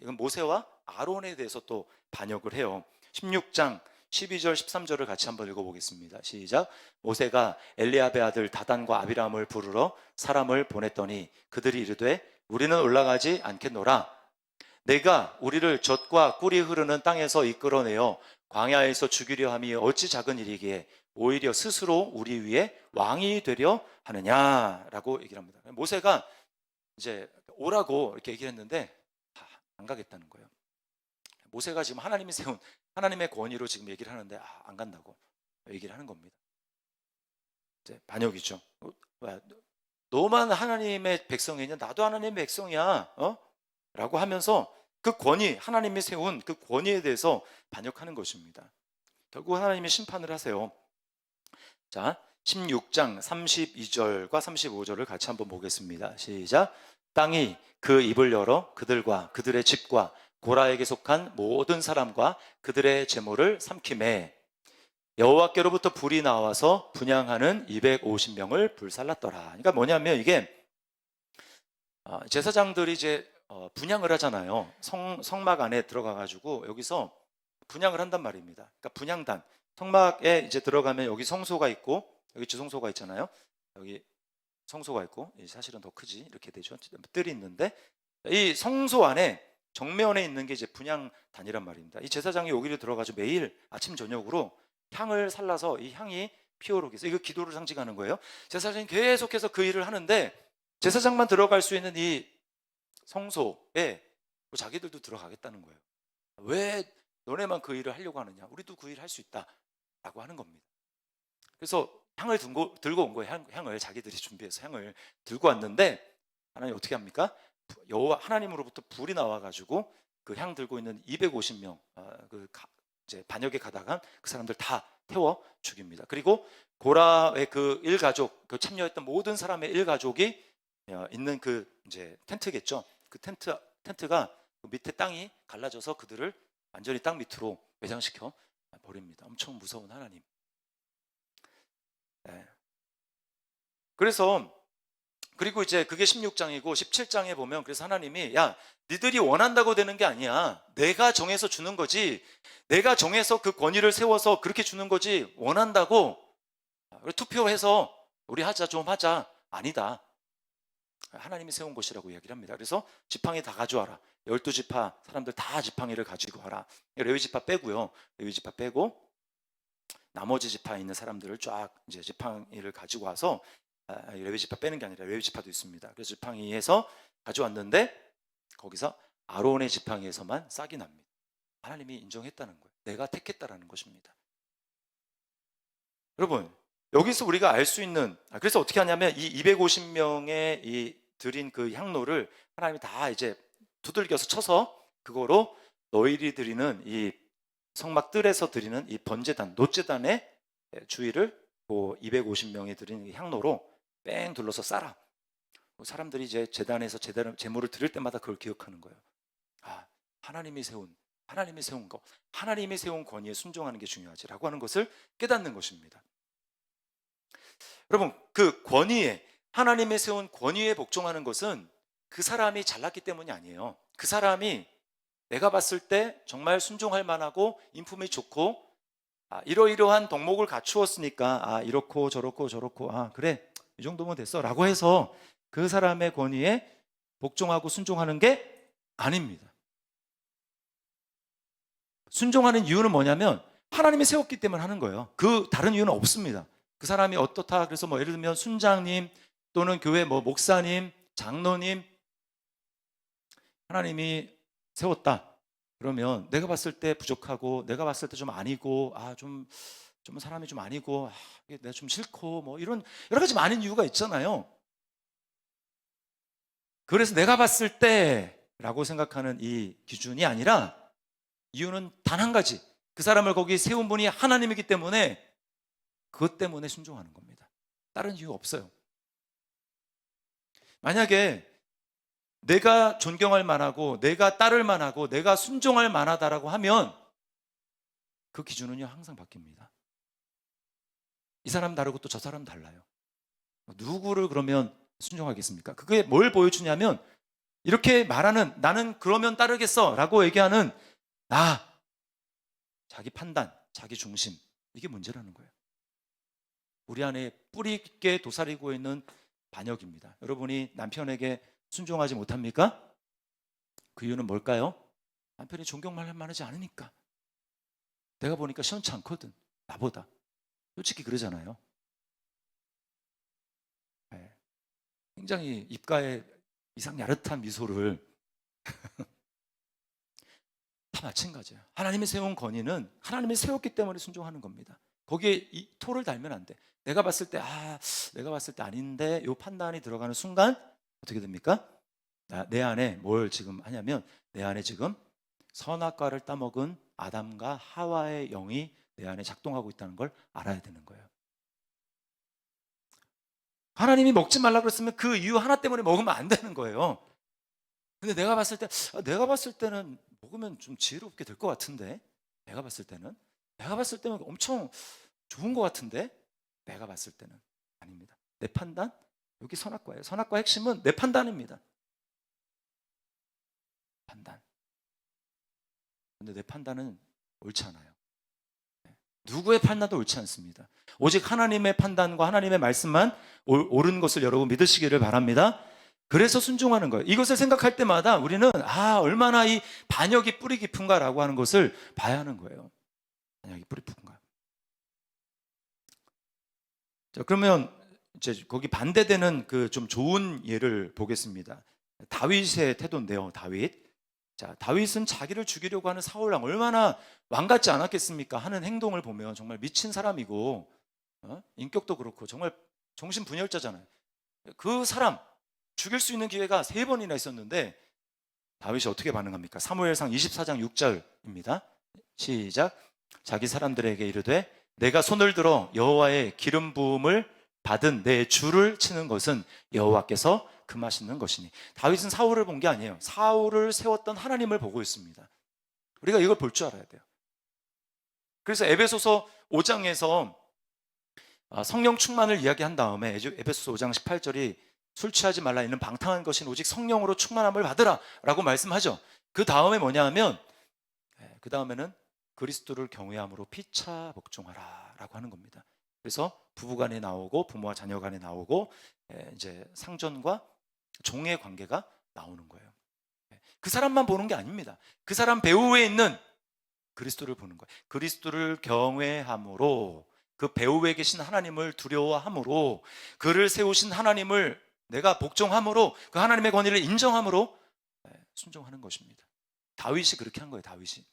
이건 모세와 아론에 대해서 또 반역을 해요. 16장 12절 13절을 같이 한번 읽어보겠습니다. 시작. 모세가 엘리압의 아들 다단과 아비람을 부르러 사람을 보냈더니 그들이 이르되 우리는 올라가지 않겠노라. 내가 우리를 젖과 꿀이 흐르는 땅에서 이끌어내어 광야에서 죽이려 함이 어찌 작은 일이기에 오히려 스스로 우리 위에 왕이 되려 하느냐라고 얘기를 합니다. 모세가 이제 오라고 이렇게 얘기를 했는데 안 가겠다는 거예요. 모세가 지금 하나님이 세운 하나님의 권위로 지금 얘기를 하는데 안 간다고 얘기를 하는 겁니다. 이제 반역이죠. 너만 하나님의 백성이냐? 나도 하나님의 백성이야. 라고 하면서 그 권위, 하나님이 세운 그 권위에 대해서 반역하는 것입니다. 결국 하나님이 심판을 하세요. 자, 16장 32절과 35절을 같이 한번 보겠습니다. 시작. 땅이 그 입을 열어 그들과 그들의 집과 고라에게 속한 모든 사람과 그들의 재물을 삼키매 여호와께로부터 불이 나와서 분향하는 250명을 불살랐더라. 그러니까 뭐냐면 이게 제사장들이 이제 분향을 하잖아요. 성막 안에 들어가 가지고 여기서 분향을 한단 말입니다. 그러니까 분향단, 성막에 이제 들어가면 여기 성소가 있고 여기 주성소가 있잖아요. 여기 성소가 있고 사실은 더 크지 이렇게 되죠. 뜰이 있는데 이 성소 안에 정면에 있는 게 이제 분향단이란 말입니다. 이 제사장이 여기를 들어가지고 매일 아침 저녁으로 향을 살라서 이 향이 피어오르게 해서 이거 기도를 상징하는 거예요. 제사장이 계속해서 그 일을 하는데 제사장만 들어갈 수 있는 이 성소에 자기들도 들어가겠다는 거예요. 왜 너네만 그 일을 하려고 하느냐? 우리도 그 일을 할 수 있다라고 하는 겁니다. 그래서 향을 들고 온 거예요. 향을 자기들이 준비해서 향을 들고 왔는데 하나님 어떻게 합니까? 여호와 하나님으로부터 불이 나와가지고 그 향 들고 있는 250명 이제 반역에 가다간 그 사람들 다 태워 죽입니다. 그리고 고라의 그 일가족, 그 참여했던 모든 사람의 일가족이 있는 그 이제 텐트겠죠. 그 텐트가 그 밑에 땅이 갈라져서 그들을 완전히 땅 밑으로 매장시켜 버립니다. 엄청 무서운 하나님. 네. 그리고 이제 그게 16장이고 17장에 보면 그래서 하나님이 야 니들이 원한다고 되는 게 아니야. 내가 정해서 주는 거지. 내가 정해서 그 권위를 세워서 그렇게 주는 거지. 원한다고 투표해서 우리 좀 하자. 아니다. 하나님이 세운 것이라고 이야기를 합니다. 그래서 지팡이 다 가져와라. 12지파 사람들 다 지팡이를 가지고 와라. 레위 지파 빼고요. 레위 지파 빼고 나머지 지파에 있는 사람들을 쫙 이제 지팡이를 가지고 와서 레위 지파 빼는 게 아니라 레위 지파도 있습니다. 그래서 지팡이에서 가져왔는데 거기서 아론의 지팡이에서만 싹이 납니다. 하나님이 인정했다는 거예요. 내가 택했다라는 것입니다. 여러분 여기서 우리가 알 수 있는 그래서 어떻게 하냐면 이 250명의 이 드린 그 향로를 하나님이 다 이제 두들겨서 쳐서 그거로 너희들이 드리는 이 성막 뜰에서 드리는 이 번제단 노제단의 주위를 그 250명이 드리는 향로로 뺑 둘러서 쌓아. 사람들이 이제 제단에서 제물을 드릴 때마다 그걸 기억하는 거예요. 하나님이 세운 거, 하나님이 세운 권위에 순종하는 게 중요하지라고 하는 것을 깨닫는 것입니다. 여러분 그 권위에 하나님이 세운 권위에 복종하는 것은 그 사람이 잘났기 때문이 아니에요. 그 사람이 내가 봤을 때 정말 순종할 만하고 인품이 좋고 이러이러한 덕목을 갖추었으니까 이렇고 저렇고 그래 이 정도면 됐어 라고 해서 그 사람의 권위에 복종하고 순종하는 게 아닙니다. 순종하는 이유는 뭐냐면 하나님이 세웠기 때문에 하는 거예요. 그 다른 이유는 없습니다. 그 사람이 어떻다 그래서 예를 들면 순장님 또는 교회 목사님 장로님 하나님이 세웠다 그러면 내가 봤을 때 부족하고 내가 봤을 때 좀 아니고 좀 사람이 좀 아니고 내가 좀 싫고 이런 여러 가지 많은 이유가 있잖아요. 그래서 내가 봤을 때라고 생각하는 이 기준이 아니라 이유는 단 한 가지 그 사람을 거기 세운 분이 하나님이기 때문에 그것 때문에 순종하는 겁니다. 다른 이유 없어요. 만약에 내가 존경할 만하고 내가 따를 만하고 내가 순종할 만하다라고 하면 그 기준은요 항상 바뀝니다. 이 사람 다르고 또 저 사람 달라요. 누구를 그러면 순종하겠습니까? 그게 뭘 보여주냐면 이렇게 말하는 나는 그러면 따르겠어 라고 얘기하는 자기 판단, 자기 중심 이게 문제라는 거예요. 우리 안에 뿌리 있게 도사리고 있는 반역입니다. 여러분이 남편에게 순종하지 못합니까? 그 이유는 뭘까요? 남편이 존경할 만하지 않으니까. 내가 보니까 시원치 않거든, 나보다. 솔직히 그러잖아요. 네. 굉장히 입가에 이상 야릇한 미소를 다 마찬가지예요. 하나님이 세운 권위는 하나님이 세웠기 때문에 순종하는 겁니다. 거기에 이 토를 달면 안 돼. 내가 봤을 때 내가 봤을 때 아닌데 요 판단이 들어가는 순간 어떻게 됩니까? 내 안에 뭘 지금 하냐면 내 안에 지금 선악과를 따먹은 아담과 하와의 영이 내 안에 작동하고 있다는 걸 알아야 되는 거예요. 하나님이 먹지 말라 그랬으면 그 이유 하나 때문에 먹으면 안 되는 거예요. 근데 내가 봤을 때는 먹으면 좀 지혜롭게 될 것 같은데, 내가 봤을 때는 엄청 좋은 것 같은데, 내가 봤을 때는 아닙니다. 내 판단, 여기 선악과예요. 선악과 핵심은 내 판단입니다. 판단. 근데 내 판단은 옳지 않아요. 누구의 판단도 옳지 않습니다. 오직 하나님의 판단과 하나님의 말씀만 옳은 것을 여러분 믿으시기를 바랍니다. 그래서 순종하는 거예요. 이것을 생각할 때마다 우리는 얼마나 이 반역이 뿌리 깊은가라고 하는 것을 봐야 하는 거예요. 반역이 뿌리 깊은가. 자, 그러면 이제 거기 반대되는 그 좀 좋은 예를 보겠습니다. 다윗의 태도인데요. 다윗은 자기를 죽이려고 하는 사울 왕, 얼마나 왕 같지 않았겠습니까? 하는 행동을 보면 정말 미친 사람이고, 인격도 그렇고 정말 정신분열자잖아요. 그 사람 죽일 수 있는 기회가 3번이나 있었는데 다윗이 어떻게 반응합니까? 사무엘상 24장 6절입니다. 시작. 자기 사람들에게 이르되 내가 손을 들어 여호와의 기름 부음을 받은 내 주를 치는 것은 여호와께서 금하시는 것이니. 다윗은 사울을 본 게 아니에요. 사울을 세웠던 하나님을 보고 있습니다. 우리가 이걸 볼 줄 알아야 돼요. 그래서 에베소서 5장에서 성령 충만을 이야기한 다음에 에베소서 5장 18절이 술 취하지 말라 이는 방탕한 것인 오직 성령으로 충만함을 받으라 라고 말씀하죠. 그 다음에 뭐냐 하면 그 다음에는 그리스도를 경외함으로 피차 복종하라 라고 하는 겁니다. 그래서 부부간에 나오고 부모와 자녀간에 나오고 이제 상전과 종의 관계가 나오는 거예요. 그 사람만 보는 게 아닙니다. 그 사람 배후에 있는 그리스도를 보는 거예요. 그리스도를 경외함으로, 그 배후에 계신 하나님을 두려워함으로, 그를 세우신 하나님을 내가 복종함으로, 그 하나님의 권위를 인정함으로 순종하는 것입니다. 다윗이 그렇게 한 거예요. 다윗이.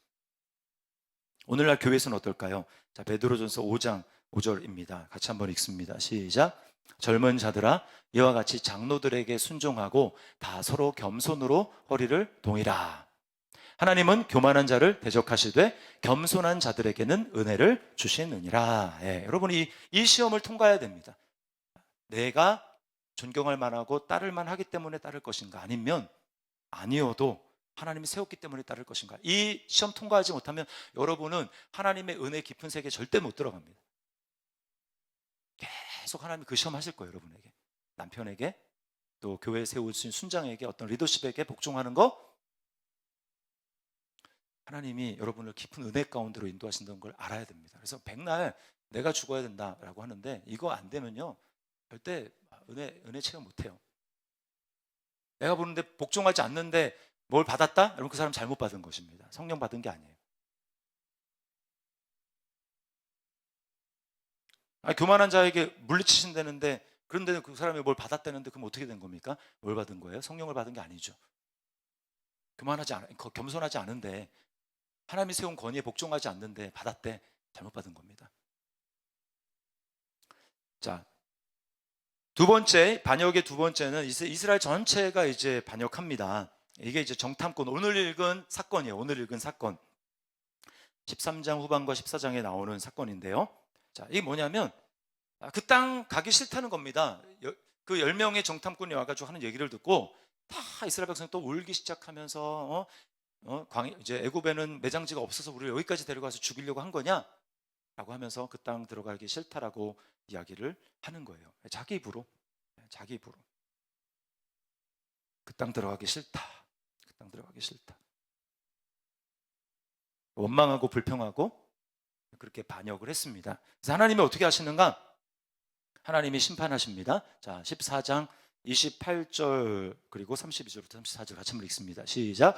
오늘날 교회에서는 어떨까요? 자, 베드로전서 5장 5절입니다. 같이 한번 읽습니다. 시작. 젊은 자들아 이와 같이 장로들에게 순종하고 다 서로 겸손으로 허리를 동이라. 하나님은 교만한 자를 대적하시되 겸손한 자들에게는 은혜를 주시느니라. 여러분 이 시험을 통과해야 됩니다. 내가 존경할 만하고 따를 만하기 때문에 따를 것인가, 아니면 아니어도 하나님이 세웠기 때문에 따를 것인가. 이 시험 통과하지 못하면 여러분은 하나님의 은혜 깊은 세계에 절대 못 들어갑니다. 계속 하나님이 그 시험 하실 거예요. 여러분에게, 남편에게, 또 교회에 세우신 순장에게, 어떤 리더십에게 복종하는 거, 하나님이 여러분을 깊은 은혜 가운데로 인도하신다는 걸 알아야 됩니다. 그래서 백날 내가 죽어야 된다라고 하는데 이거 안 되면요 절대 은혜 체험 못해요. 내가 보는데 복종하지 않는데 뭘 받았다? 여러분 그 사람 잘못 받은 것입니다. 성령 받은 게 아니에요. 교만한 자에게 물리치신다는데, 그런데 그 사람이 뭘 받았다는데 그럼 어떻게 된 겁니까? 뭘 받은 거예요? 성령을 받은 게 아니죠. 겸손하지 않은데, 하나님이 세운 권위에 복종하지 않는데 받았대. 잘못 받은 겁니다. 자, 두 번째, 반역의 두 번째는 이스라엘 전체가 이제 반역합니다. 이게 이제 정탐꾼, 오늘 읽은 사건이에요. 오늘 읽은 사건. 13장 후반과 14장에 나오는 사건인데요. 자, 이게 뭐냐면 그 땅 가기 싫다는 겁니다. 그 10명의 정탐꾼이 와가지고 하는 얘기를 듣고 다 이스라엘 백성이 또 울기 시작하면서 이제 애굽에는 매장지가 없어서 우리를 여기까지 데려가서 죽이려고 한 거냐? 라고 하면서 그 땅 들어가기 싫다라고 이야기를 하는 거예요. 자기 입으로. 그 땅 들어가기 싫다. 그 땅 들어가기 싫다. 원망하고 불평하고 그렇게 반역을 했습니다. 그래서 하나님이 어떻게 하시는가? 하나님이 심판하십니다. 자, 14장 28절 그리고 32절부터 34절 같이 한번 읽습니다. 시작.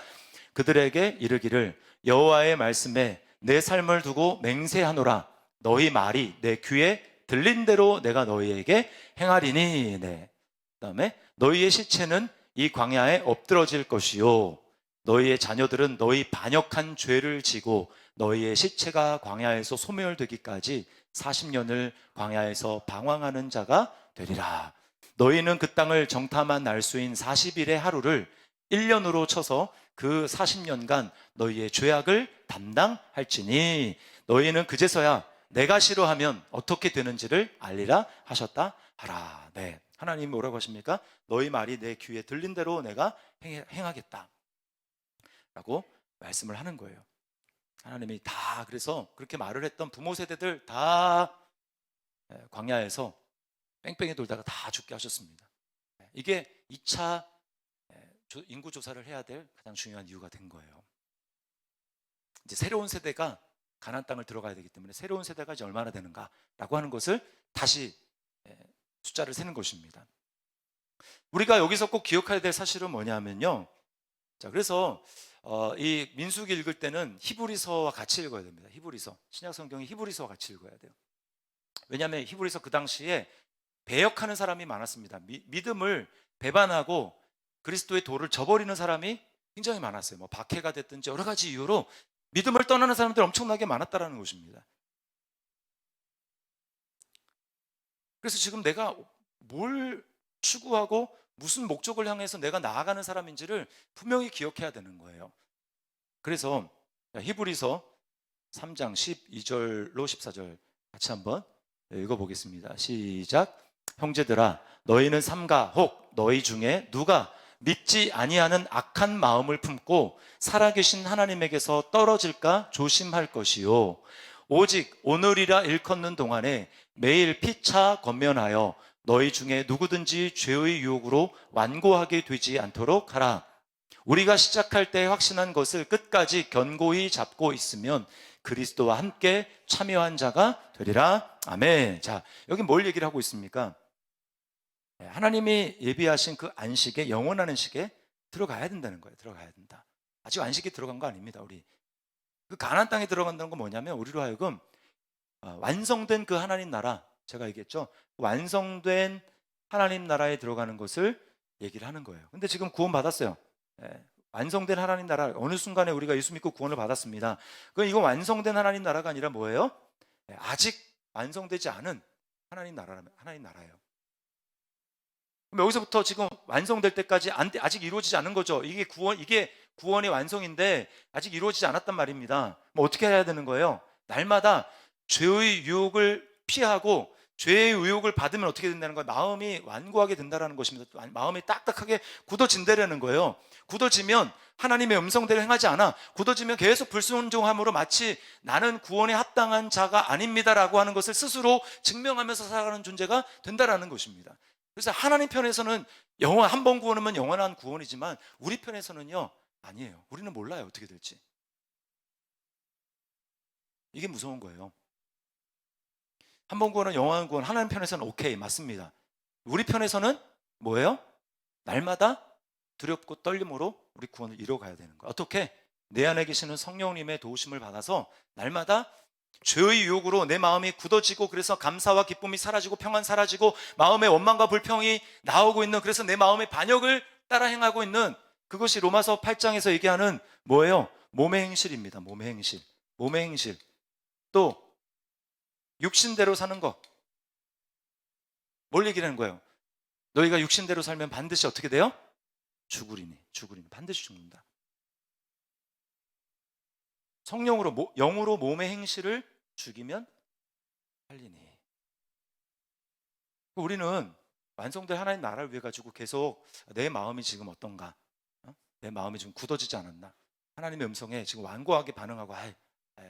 그들에게 이르기를 여호와의 말씀에 내 삶을 두고 맹세하노라. 너희 말이 내 귀에 들린 대로 내가 너희에게 행하리니. 네. 그다음에 너희의 시체는 이 광야에 엎드러질 것이요 너희의 자녀들은 너희 반역한 죄를 지고 너희의 시체가 광야에서 소멸되기까지 40년을 광야에서 방황하는 자가 되리라. 너희는 그 땅을 정탐한 날수인 40일의 하루를 1년으로 쳐서 그 40년간 너희의 죄악을 담당할지니 너희는 그제서야 내가 싫어하면 어떻게 되는지를 알리라 하셨다 하라. 네. 하나님이 뭐라고 하십니까? 너희 말이 내 귀에 들린 대로 내가 행하겠다 라고 말씀을 하는 거예요. 하나님이 다 그래서 그렇게 말을 했던 부모 세대들 다 광야에서 뺑뺑이 돌다가 다 죽게 하셨습니다. 이게 2차 인구 조사를 해야 될 가장 중요한 이유가 된 거예요. 이제 새로운 세대가 가나안 땅을 들어가야 되기 때문에 새로운 세대가 이제 얼마나 되는가라고 하는 것을 다시 숫자를 세는 것입니다. 우리가 여기서 꼭 기억해야 될 사실은 뭐냐면요. 자, 그래서 이 민수기 읽을 때는 히브리서와 같이 읽어야 됩니다. 히브리서. 신약 성경이 히브리서와 같이 읽어야 돼요. 왜냐하면 히브리서 그 당시에 배역하는 사람이 많았습니다. 믿음을 배반하고 그리스도의 도를 저버리는 사람이 굉장히 많았어요. 뭐 박해가 됐든지 여러 가지 이유로 믿음을 떠나는 사람들이 엄청나게 많았다라는 것입니다. 그래서 지금 내가 뭘 추구하고 무슨 목적을 향해서 내가 나아가는 사람인지를 분명히 기억해야 되는 거예요. 그래서 히브리서 3장 12절로 14절 같이 한번 읽어보겠습니다. 시작. 형제들아 너희는 삼가 혹 너희 중에 누가 믿지 아니하는 악한 마음을 품고 살아계신 하나님에게서 떨어질까 조심할 것이요 오직 오늘이라 일컫는 동안에 매일 피차 권면하여 너희 중에 누구든지 죄의 유혹으로 완고하게 되지 않도록 하라. 우리가 시작할 때 확신한 것을 끝까지 견고히 잡고 있으면 그리스도와 함께 참여한 자가 되리라. 아멘. 자, 여기 뭘 얘기를 하고 있습니까? 하나님이 예비하신 그 안식에, 영원한 안식에 들어가야 된다는 거예요. 들어가야 된다. 아직 안식에 들어간 거 아닙니다. 우리 그 가나안 땅에 들어간다는 건 뭐냐면 우리로 하여금 완성된 그 하나님 나라, 제가 얘기했죠. 완성된 하나님 나라에 들어가는 것을 얘기를 하는 거예요. 근데 지금 구원 받았어요. 완성된 하나님 나라, 어느 순간에 우리가 예수 믿고 구원을 받았습니다. 그럼 이거 완성된 하나님 나라가 아니라 뭐예요? 아직 완성되지 않은 하나님 나라예요. 그럼 여기서부터 지금 완성될 때까지 아직 이루어지지 않은 거죠. 이게 구원의 완성인데 아직 이루어지지 않았단 말입니다. 뭐 어떻게 해야 되는 거예요? 날마다 죄의 유혹을 피하고 죄의 유혹을 받으면 어떻게 된다는 거예요? 마음이 완고하게 된다는 것입니다. 마음이 딱딱하게 굳어진다는 거예요. 굳어지면 하나님의 음성대로 행하지 않아. 굳어지면 계속 불순종함으로 마치 나는 구원에 합당한 자가 아닙니다라고 하는 것을 스스로 증명하면서 살아가는 존재가 된다는 것입니다. 그래서 하나님 편에서는 한 번 구원하면 영원한 구원이지만 우리 편에서는요, 아니에요. 우리는 몰라요, 어떻게 될지. 이게 무서운 거예요. 한 번 구원은 영원한 구원, 하나님 편에서는 오케이, 맞습니다. 우리 편에서는 뭐예요? 날마다 두렵고 떨림으로 우리 구원을 이뤄가야 되는 거예요. 어떻게? 내 안에 계시는 성령님의 도우심을 받아서 날마다 죄의 유혹으로 내 마음이 굳어지고 그래서 감사와 기쁨이 사라지고 평안 사라지고 마음의 원망과 불평이 나오고 있는, 그래서 내 마음의 반역을 따라 행하고 있는, 그것이 로마서 8장에서 얘기하는 뭐예요? 몸의 행실입니다. 몸의 행실. 몸의 행실. 또 육신대로 사는 거. 뭘 얘기하는 거예요? 너희가 육신대로 살면 반드시 어떻게 돼요? 죽으리니. 반드시 죽는다. 성령으로, 영으로 몸의 행실을 죽이면 살리니. 우리는 완성될 하나님 나라를 위해 가지고 계속 내 마음이 지금 어떤가? 내 마음이 지금 굳어지지 않았나? 하나님의 음성에 지금 완고하게 반응하고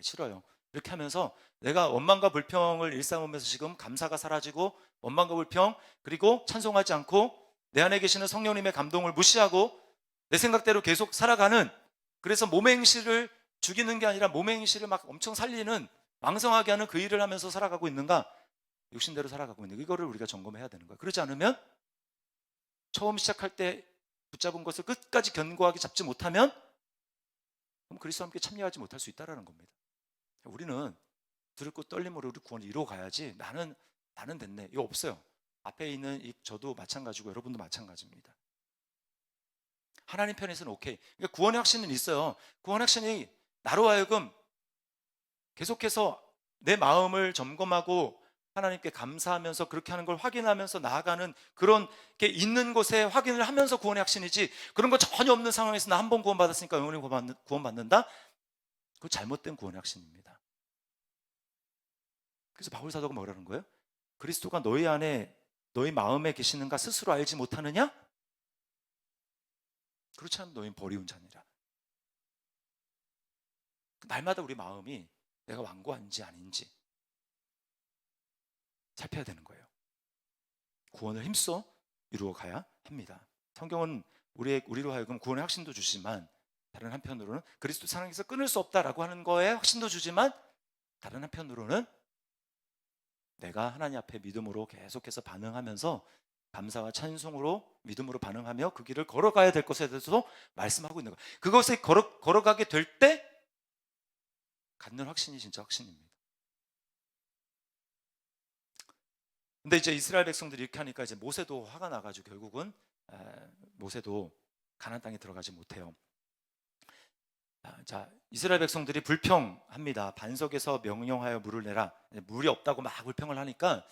싫어요. 이렇게 하면서 내가 원망과 불평을 일삼으면서 지금 감사가 사라지고 원망과 불평, 그리고 찬송하지 않고 내 안에 계시는 성령님의 감동을 무시하고 내 생각대로 계속 살아가는, 그래서 몸의 행실을 죽이는 게 아니라 몸의 행실을 막 엄청 살리는, 왕성하게 하는 그 일을 하면서 살아가고 있는가? 육신대로 살아가고 있는, 이거를 우리가 점검해야 되는 거예요. 그렇지 않으면 처음 시작할 때 붙잡은 것을 끝까지 견고하게 잡지 못하면 그럼 그리스도와 함께 참여하지 못할 수 있다는 겁니다. 우리는 두렵고 떨림으로 우리 구원을 이루어 가야지 나는 됐네 이거 없어요. 앞에 있는 저도 마찬가지고 여러분도 마찬가지입니다. 하나님 편에서는 오케이. 그러니까 구원의 확신은 있어요. 구원의 확신이 나로 하여금 계속해서 내 마음을 점검하고 하나님께 감사하면서 그렇게 하는 걸 확인하면서 나아가는 그런 게 있는 곳에 확인을 하면서 구원의 확신이지, 그런 거 전혀 없는 상황에서 나 한 번 구원받았으니까 영원히 구원받는다? 그거 잘못된 구원의 확신입니다. 그래서 바울 사도가 뭐라는 거예요? 그리스도가 너희 안에 너희 마음에 계시는가 스스로 알지 못하느냐? 그렇지 않으면 너희는 버리운 자니라. 날마다 우리 마음이 내가 완고한지 아닌지 살펴야 되는 거예요. 구원을 힘써 이루어 가야 합니다. 성경은 우리로 하여금 구원의 확신도 주지만 다른 한편으로는 그리스도 사랑에서 끊을 수 없다라고 하는 거에 확신도 주지만 다른 한편으로는 내가 하나님 앞에 믿음으로 계속해서 반응하면서 감사와 찬송으로 믿음으로 반응하며 그 길을 걸어가야 될 것에 대해서도 말씀하고 있는 거예요. 그것에 걸어가게 될 때 갖는 확신이 진짜 확신입니다. 근데 이제 이스라엘 백성들이 이렇게 하니까 이제 모세도 화가 나가지고 결국은 모세도 가나안 땅에 들어가지 못해요. 자, 이스라엘 백성들이 불평합니다. 반석에서 명령하여 물을 내라. 물이 없다고 막 불평을 하니까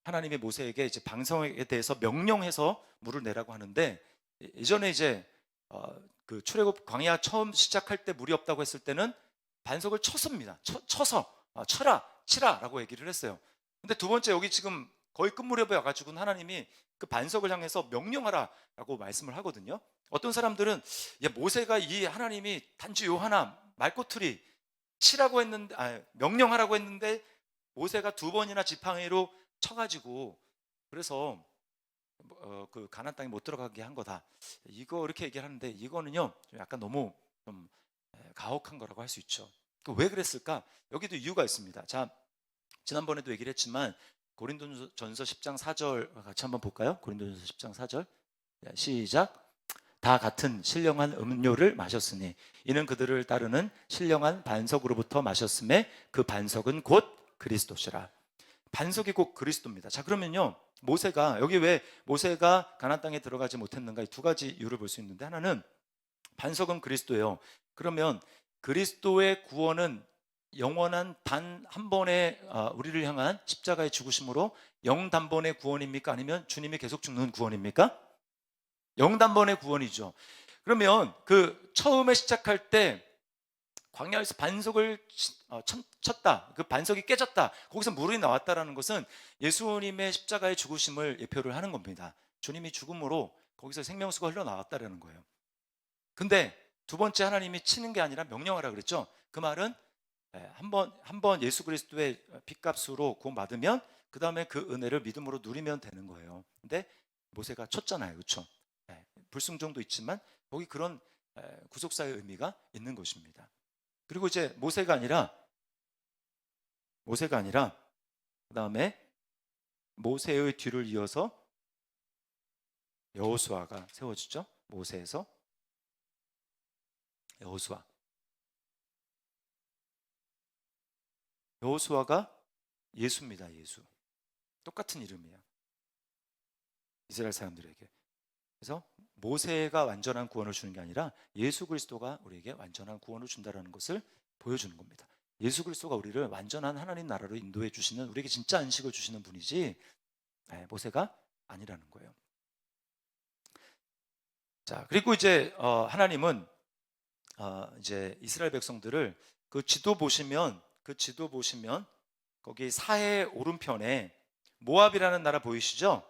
하나님이 모세에게 이제 방성에 대해서 명령해서 물을 내라고 하는데, 예전에 이제 그 출애굽 광야 처음 시작할 때 물이 없다고 했을 때는 반석을 쳤습니다. 쳐서 치라라고 얘기를 했어요. 근데 두 번째 여기 지금 거의 끝무렵에 와가지고는 하나님이 그 반석을 향해서 명령하라라고 말씀을 하거든요. 어떤 사람들은 모세가 이 하나님이 단지 요 하나 말꼬투리 치라고 했는데 명령하라고 했는데 모세가 두 번이나 지팡이로 쳐가지고 그래서 그 가나안 땅에 못 들어가게 한 거다. 이거 이렇게 얘기를 하는데 이거는요 약간 너무 좀 가혹한 거라고 할 수 있죠. 왜 그랬을까? 여기도 이유가 있습니다. 자, 지난번에도 얘기를 했지만 고린도전서 10장 4절 같이 한번 볼까요? 고린도전서 10장 4절 시작. 다 같은 신령한 음료를 마셨으니 이는 그들을 따르는 신령한 반석으로부터 마셨음에 그 반석은 곧 그리스도시라. 반석이 곧 그리스도입니다. 자, 그러면요 모세가 여기 왜 모세가 가나안 땅에 들어가지 못했는가, 이 두 가지 이유를 볼 수 있는데, 하나는 반석은 그리스도예요. 그러면 그리스도의 구원은 영원한 단 한 번의 우리를 향한 십자가의 죽으심으로 영단번의 구원입니까? 아니면 주님이 계속 죽는 구원입니까? 영단번의 구원이죠. 그러면 그 처음에 시작할 때 광야에서 반석을 쳤다, 그 반석이 깨졌다, 거기서 물이 나왔다라는 것은 예수님의 십자가의 죽으심을 예표를 하는 겁니다. 주님이 죽음으로 거기서 생명수가 흘러나왔다라는 거예요. 근데 두 번째 하나님이 치는 게 아니라 명령하라 그랬죠. 그 말은 한번 예수 그리스도의 핏값으로 구원받으면 그 다음에 그 은혜를 믿음으로 누리면 되는 거예요. 근데 모세가 쳤잖아요, 그렇죠? 불순종도 있지만 거기 그런 구속사의 의미가 있는 것입니다. 그리고 이제 모세가 아니라 그 다음에 모세의 뒤를 이어서 여호수아가 세워지죠. 모세에서 여호수아가 예수입니다. 예수. 똑같은 이름이에요, 이스라엘 사람들에게. 그래서 모세가 완전한 구원을 주는 게 아니라 예수 그리스도가 우리에게 완전한 구원을 준다는 것을 보여주는 겁니다. 예수 그리스도가 우리를 완전한 하나님 나라로 인도해 주시는, 우리에게 진짜 안식을 주시는 분이지 모세가 아니라는 거예요. 자, 그리고 이제 하나님은 이제 이스라엘 백성들을 그 지도 보시면 거기 사해 오른편에 모압이라는 나라 보이시죠?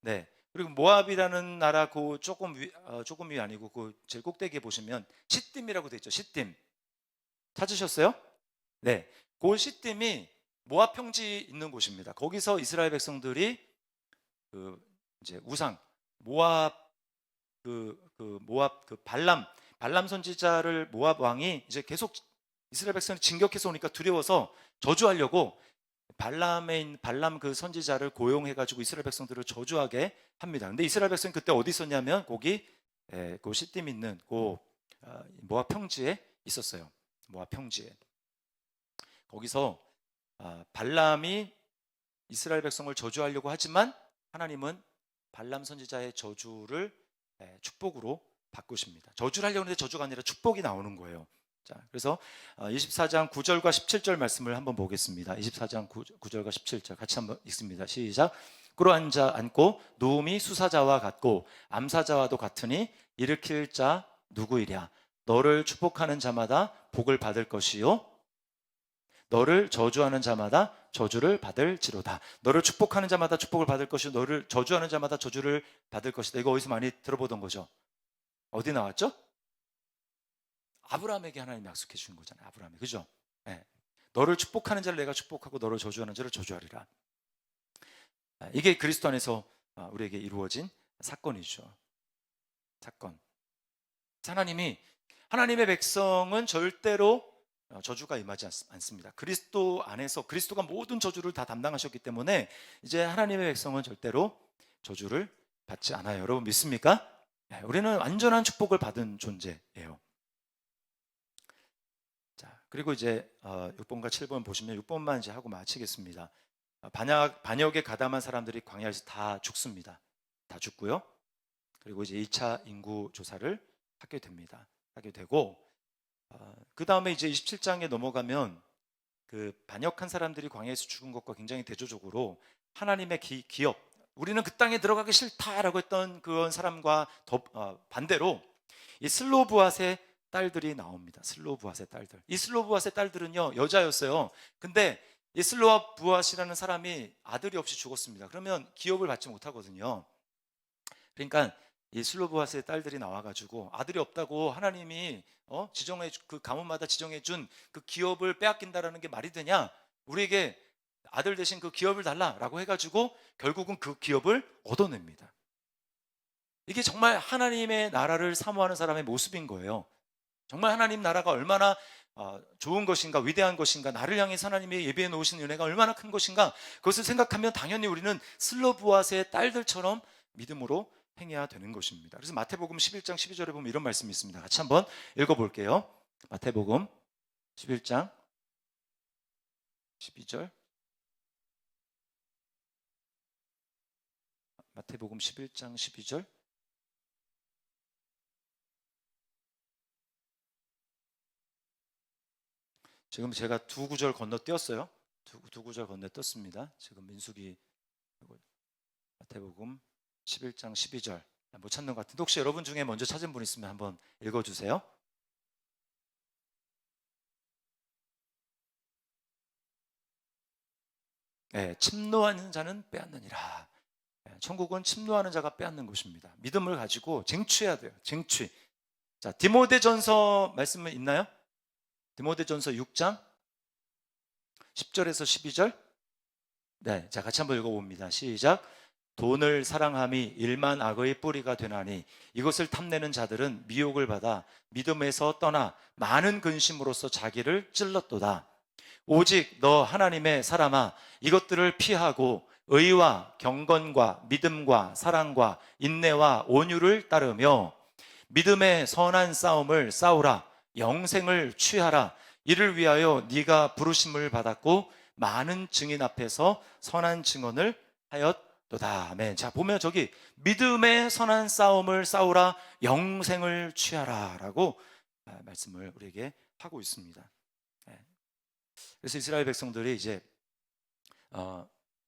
네. 그리고 모압이라는 나라 그 조금 위 아니고 그 제일 꼭대기에 보시면 시딤이라고 돼 있죠. 시딤 찾으셨어요? 네. 그 시딤이 모압 평지 있는 곳입니다. 거기서 이스라엘 백성들이 그 이제 우상 모압 모압 발람 선지자를 모압 왕이 이제 계속 이스라엘 백성을 진격해서 오니까 두려워서 저주하려고 발람 그 선지자를 고용해가지고 이스라엘 백성들을 저주하게 합니다. 근데 이스라엘 백성이 그때 어디 있었냐면 거기 그 시딤 있는 그 모압 평지에 있었어요. 모압 평지에. 거기서 발람이 이스라엘 백성을 저주하려고 하지만 하나님은 발람 선지자의 저주를 축복으로 바꾸십니다. 저주를 하려고 하는데 저주가 아니라 축복이 나오는 거예요. 자, 그래서 24장 9절과 17절 말씀을 한번 보겠습니다. 24장 9절과 17절 같이 한번 읽습니다. 시작. 꿇어앉아 앉고 누움이 수사자와 같고 암사자와도 같으니 일으킬 자 누구이랴. 너를 축복하는 자마다 복을 받을 것이요 너를 저주하는 자마다 저주를 받을지로다. 너를 축복하는 자마다 축복을 받을 것이요 너를 저주하는 자마다 저주를 받을 것이다. 이거 어디서 많이 들어보던 거죠? 어디 나왔죠? 아브라함에게 하나님이 약속해 주신 거잖아요. 아브라함이, 그죠? 네. 너를 축복하는 자를 내가 축복하고 너를 저주하는 자를 저주하리라. 이게 그리스도 안에서 우리에게 이루어진 사건이죠. 사건. 하나님의 백성은 절대로 저주가 임하지 않습니다. 그리스도 안에서 그리스도가 모든 저주를 다 담당하셨기 때문에 이제 하나님의 백성은 절대로 저주를 받지 않아요. 여러분 믿습니까? 네, 우리는 완전한 축복을 받은 존재예요. 자, 그리고 이제 6번과 7번 보시면 6번만 이제 하고 마치겠습니다. 반역에 가담한 사람들이 광야에서 다 죽습니다. 다 죽고요. 그리고 이제 2차 인구 조사를 하게 됩니다. 하게 되고 그 다음에 이제 27장에 넘어가면 그 반역한 사람들이 광야에서 죽은 것과 굉장히 대조적으로 하나님의 기업, 우리는 그 땅에 들어가기 싫다라고 했던 그런 사람과 반대로 이 슬로브앗의 딸들이 나옵니다. 슬로브앗의 딸들. 이 슬로브앗의 딸들은요 여자였어요. 근데 이 슬로브앗이라는 사람이 아들이 없이 죽었습니다. 그러면 기업을 받지 못하거든요. 그러니까 이 슬로브앗의 딸들이 나와가지고 아들이 없다고 하나님이 지정해 그 가문마다 지정해준 그 기업을 빼앗긴다라는 게 말이 되냐? 우리에게 아들 대신 그 기업을 달라라고 해가지고 결국은 그 기업을 얻어냅니다. 이게 정말 하나님의 나라를 사모하는 사람의 모습인 거예요. 정말 하나님 나라가 얼마나 좋은 것인가, 위대한 것인가, 나를 향해서 하나님의 예비해 놓으신 은혜가 얼마나 큰 것인가, 그것을 생각하면 당연히 우리는 슬로브앗의 딸들처럼 믿음으로 행해야 되는 것입니다. 그래서 마태복음 11장 12절에 보면 이런 말씀이 있습니다. 같이 한번 읽어볼게요. 마태복음 11장 12절. 마태복음 11장 12절. 지금 제가 두 구절 건너뛰었어요. 두 구절 건너뛰었습니다. 지금 민수기 마태복음 11장 12절 못 찾는 것 같은데 혹시 여러분 중에 먼저 찾은 분 있으면 한번 읽어주세요. 네, 침노하는 자는 빼앗느니라. 천국은 침노하는 자가 빼앗는 것입니다. 믿음을 가지고 쟁취해야 돼요. 쟁취. 자, 디모데전서 말씀은 있나요? 디모데전서 6장 10절에서 12절. 네, 자 같이 한번 읽어봅니다. 시작. 돈을 사랑함이 일만 악의 뿌리가 되나니 이것을 탐내는 자들은 미혹을 받아 믿음에서 떠나 많은 근심으로써 자기를 찔렀도다. 오직 너 하나님의 사람아 이것들을 피하고 의와 경건과 믿음과 사랑과 인내와 온유를 따르며 믿음의 선한 싸움을 싸우라. 영생을 취하라. 이를 위하여 네가 부르심을 받았고 많은 증인 앞에서 선한 증언을 하였도다. 아멘. 자, 보면 저기 믿음의 선한 싸움을 싸우라. 영생을 취하라 라고 말씀을 우리에게 하고 있습니다. 그래서 이스라엘 백성들이 이제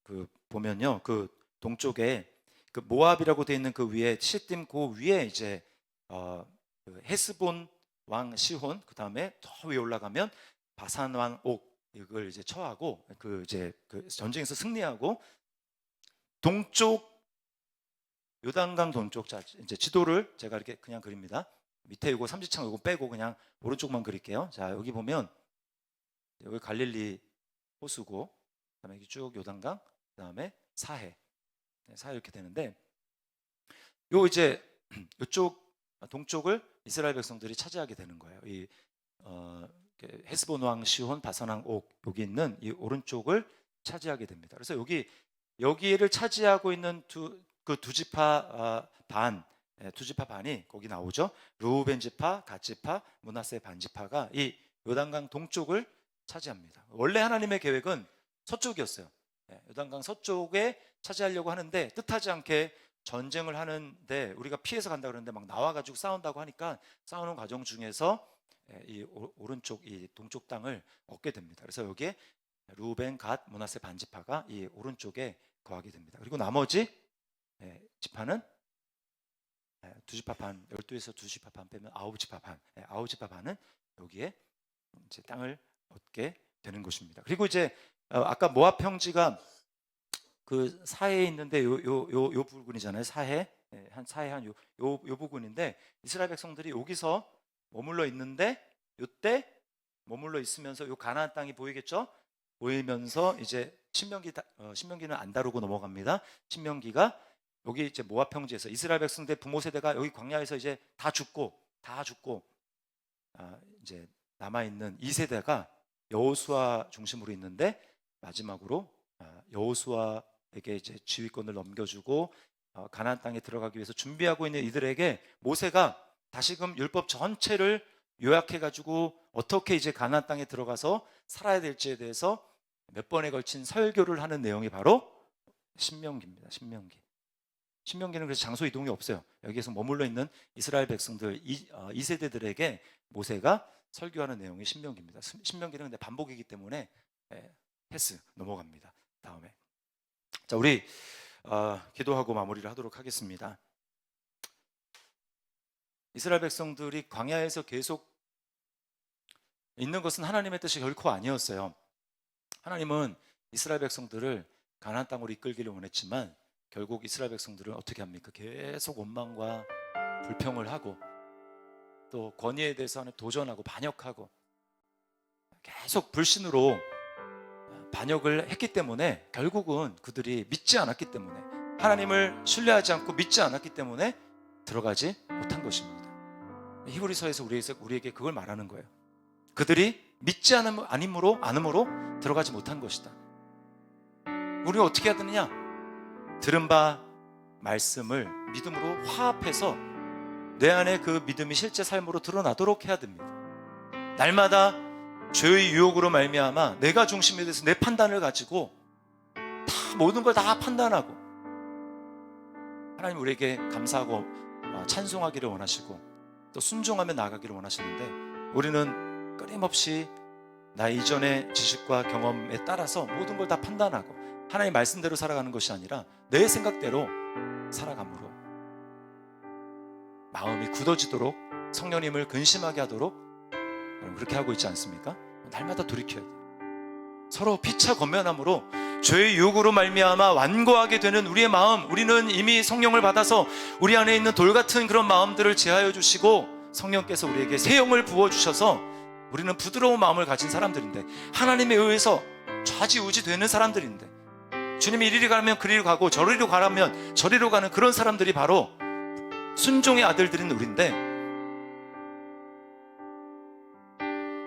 그 보면요, 그 동쪽에 그 모압이라고 되어 있는 그 위에 시딤 그 위에 이제 그 헤스본 왕 시혼, 그 다음에 더 위에 올라가면 바산 왕 옥, 이걸 이제 처하고 그 이제 그 전쟁에서 승리하고 동쪽 요단강 동쪽, 자 이제 지도를 제가 이렇게 그냥 그립니다. 밑에 이거 삼지창 이거 빼고 그냥 오른쪽만 그릴게요. 자 여기 보면 여기 갈릴리 호수고, 그다음에 여기 쭉 요단강, 그다음에 사해 이렇게 되는데 요 이제 이쪽 동쪽을 이스라엘 백성들이 차지하게 되는 거예요. 이 헤스본 왕 시혼, 바산 왕 옥 여기 있는 이 오른쪽을 차지하게 됩니다. 그래서 여기를 차지하고 있는 두 지파 두 지파 반이 거기 나오죠. 르우벤 지파, 갓 지파, 므낫세 반 지파가 이 요단강 동쪽을 차지합니다. 원래 하나님의 계획은 서쪽이었어요. 요단강 서쪽에 차지하려고 하는데 뜻하지 않게 전쟁을 하는데 우리가 피해서 간다 그러는데 막 나와가지고 싸운다고 하니까 싸우는 과정 중에서 이 오른쪽 이 동쪽 땅을 얻게 됩니다. 그래서 여기에 르우벤, 갓, 므낫세 반 지파가 이 오른쪽에 거하게 됩니다. 그리고 나머지 지파는 두 지파 반, 12에서 두 지파 반 빼면 9지파 반, 9지파 반은 여기에 이제 땅을 얻게 되는 것입니다. 그리고 이제 아까 모압 평지가 그 사해에 있는데 요 부근이잖아요. 사해 한 요 부근인데 이스라엘 백성들이 여기서 머물러 있는데 요때 머물러 있으면서 요 가나안 땅이 보이겠죠? 보이면서 이제 신명기는 안 다루고 넘어갑니다. 신명기가 여기 이제 모압 평지에서 이스라엘 백성들 부모 세대가 여기 광야에서 이제 다 죽고 이제 남아 있는 2세대가 여호수아 중심으로 있는데 마지막으로 여호수아에게 이제 지휘권을 넘겨주고 가나안 땅에 들어가기 위해서 준비하고 있는 이들에게 모세가 다시금 율법 전체를 요약해 가지고 어떻게 이제 가나안 땅에 들어가서 살아야 될지에 대해서 몇 번에 걸친 설교를 하는 내용이 바로 신명기입니다. 신명기는 그래서 장소 이동이 없어요. 여기에서 머물러 있는 이스라엘 백성들 2세대들에게 모세가 설교하는 내용이 신명기입니다. 신명기는 근데 반복이기 때문에 패스 넘어갑니다. 다음에 자 우리 기도하고 마무리를 하도록 하겠습니다. 이스라엘 백성들이 광야에서 계속 있는 것은 하나님의 뜻이 결코 아니었어요. 하나님은 이스라엘 백성들을 가나안 땅으로 이끌기를 원했지만 결국 이스라엘 백성들은 어떻게 합니까? 계속 원망과 불평을 하고 또 권위에 대해서 도전하고 반역하고 계속 불신으로 반역을 했기 때문에 결국은 그들이 믿지 않았기 때문에 하나님을 신뢰하지 않고 믿지 않았기 때문에 들어가지 못한 것입니다. 히브리서에서 우리에게 그걸 말하는 거예요. 그들이 믿지 않음으로 들어가지 못한 것이다. 우리가 어떻게 해야 되느냐? 들은 바 말씀을 믿음으로 화합해서 내 안에 그 믿음이 실제 삶으로 드러나도록 해야 됩니다. 날마다 죄의 유혹으로 말미암아 내가 중심이 돼서 내 판단을 가지고 다 모든 걸 다 판단하고 하나님 우리에게 감사하고 찬송하기를 원하시고 또 순종하며 나아가기를 원하시는데 우리는 끊임없이 나 이전의 지식과 경험에 따라서 모든 걸 다 판단하고 하나님 말씀대로 살아가는 것이 아니라 내 생각대로 살아감으로 마음이 굳어지도록 성령님을 근심하게 하도록 여러분 그렇게 하고 있지 않습니까? 날마다 돌이켜야 돼요. 서로 피차 권면함으로 죄의 유혹으로 말미암아 완고하게 되는 우리의 마음, 우리는 이미 성령을 받아서 우리 안에 있는 돌 같은 그런 마음들을 제하여 주시고 성령께서 우리에게 새 영을 부어주셔서 우리는 부드러운 마음을 가진 사람들인데 하나님에 의해서 좌지우지 되는 사람들인데 주님이 이리로 가면 그리로 가고 저리로 가라면 저리로 가는 그런 사람들이 바로 순종의 아들들인 우리인데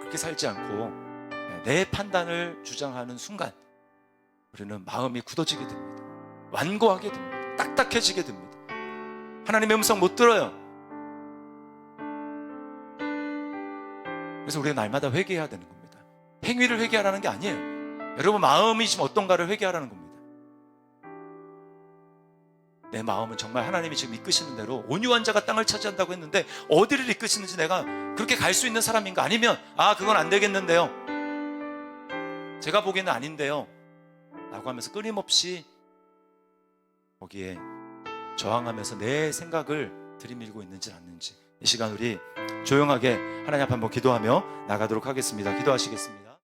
그렇게 살지 않고 내 판단을 주장하는 순간 우리는 마음이 굳어지게 됩니다. 완고하게 됩니다. 딱딱해지게 됩니다. 하나님의 음성 못 들어요. 그래서 우리가 날마다 회개해야 되는 겁니다. 행위를 회개하라는 게 아니에요. 여러분 마음이 지금 어떤가를 회개하라는 겁니다. 내 마음은 정말 하나님이 지금 이끄시는 대로 온유한 자가 땅을 차지한다고 했는데 어디를 이끄시는지 내가 그렇게 갈 수 있는 사람인가? 아니면 그건 안 되겠는데요, 제가 보기에는 아닌데요 라고 하면서 끊임없이 거기에 저항하면서 내 생각을 들이밀고 있는지 않는지 이 시간 우리 조용하게 하나님 앞에 한번 기도하며 나가도록 하겠습니다. 기도하시겠습니다.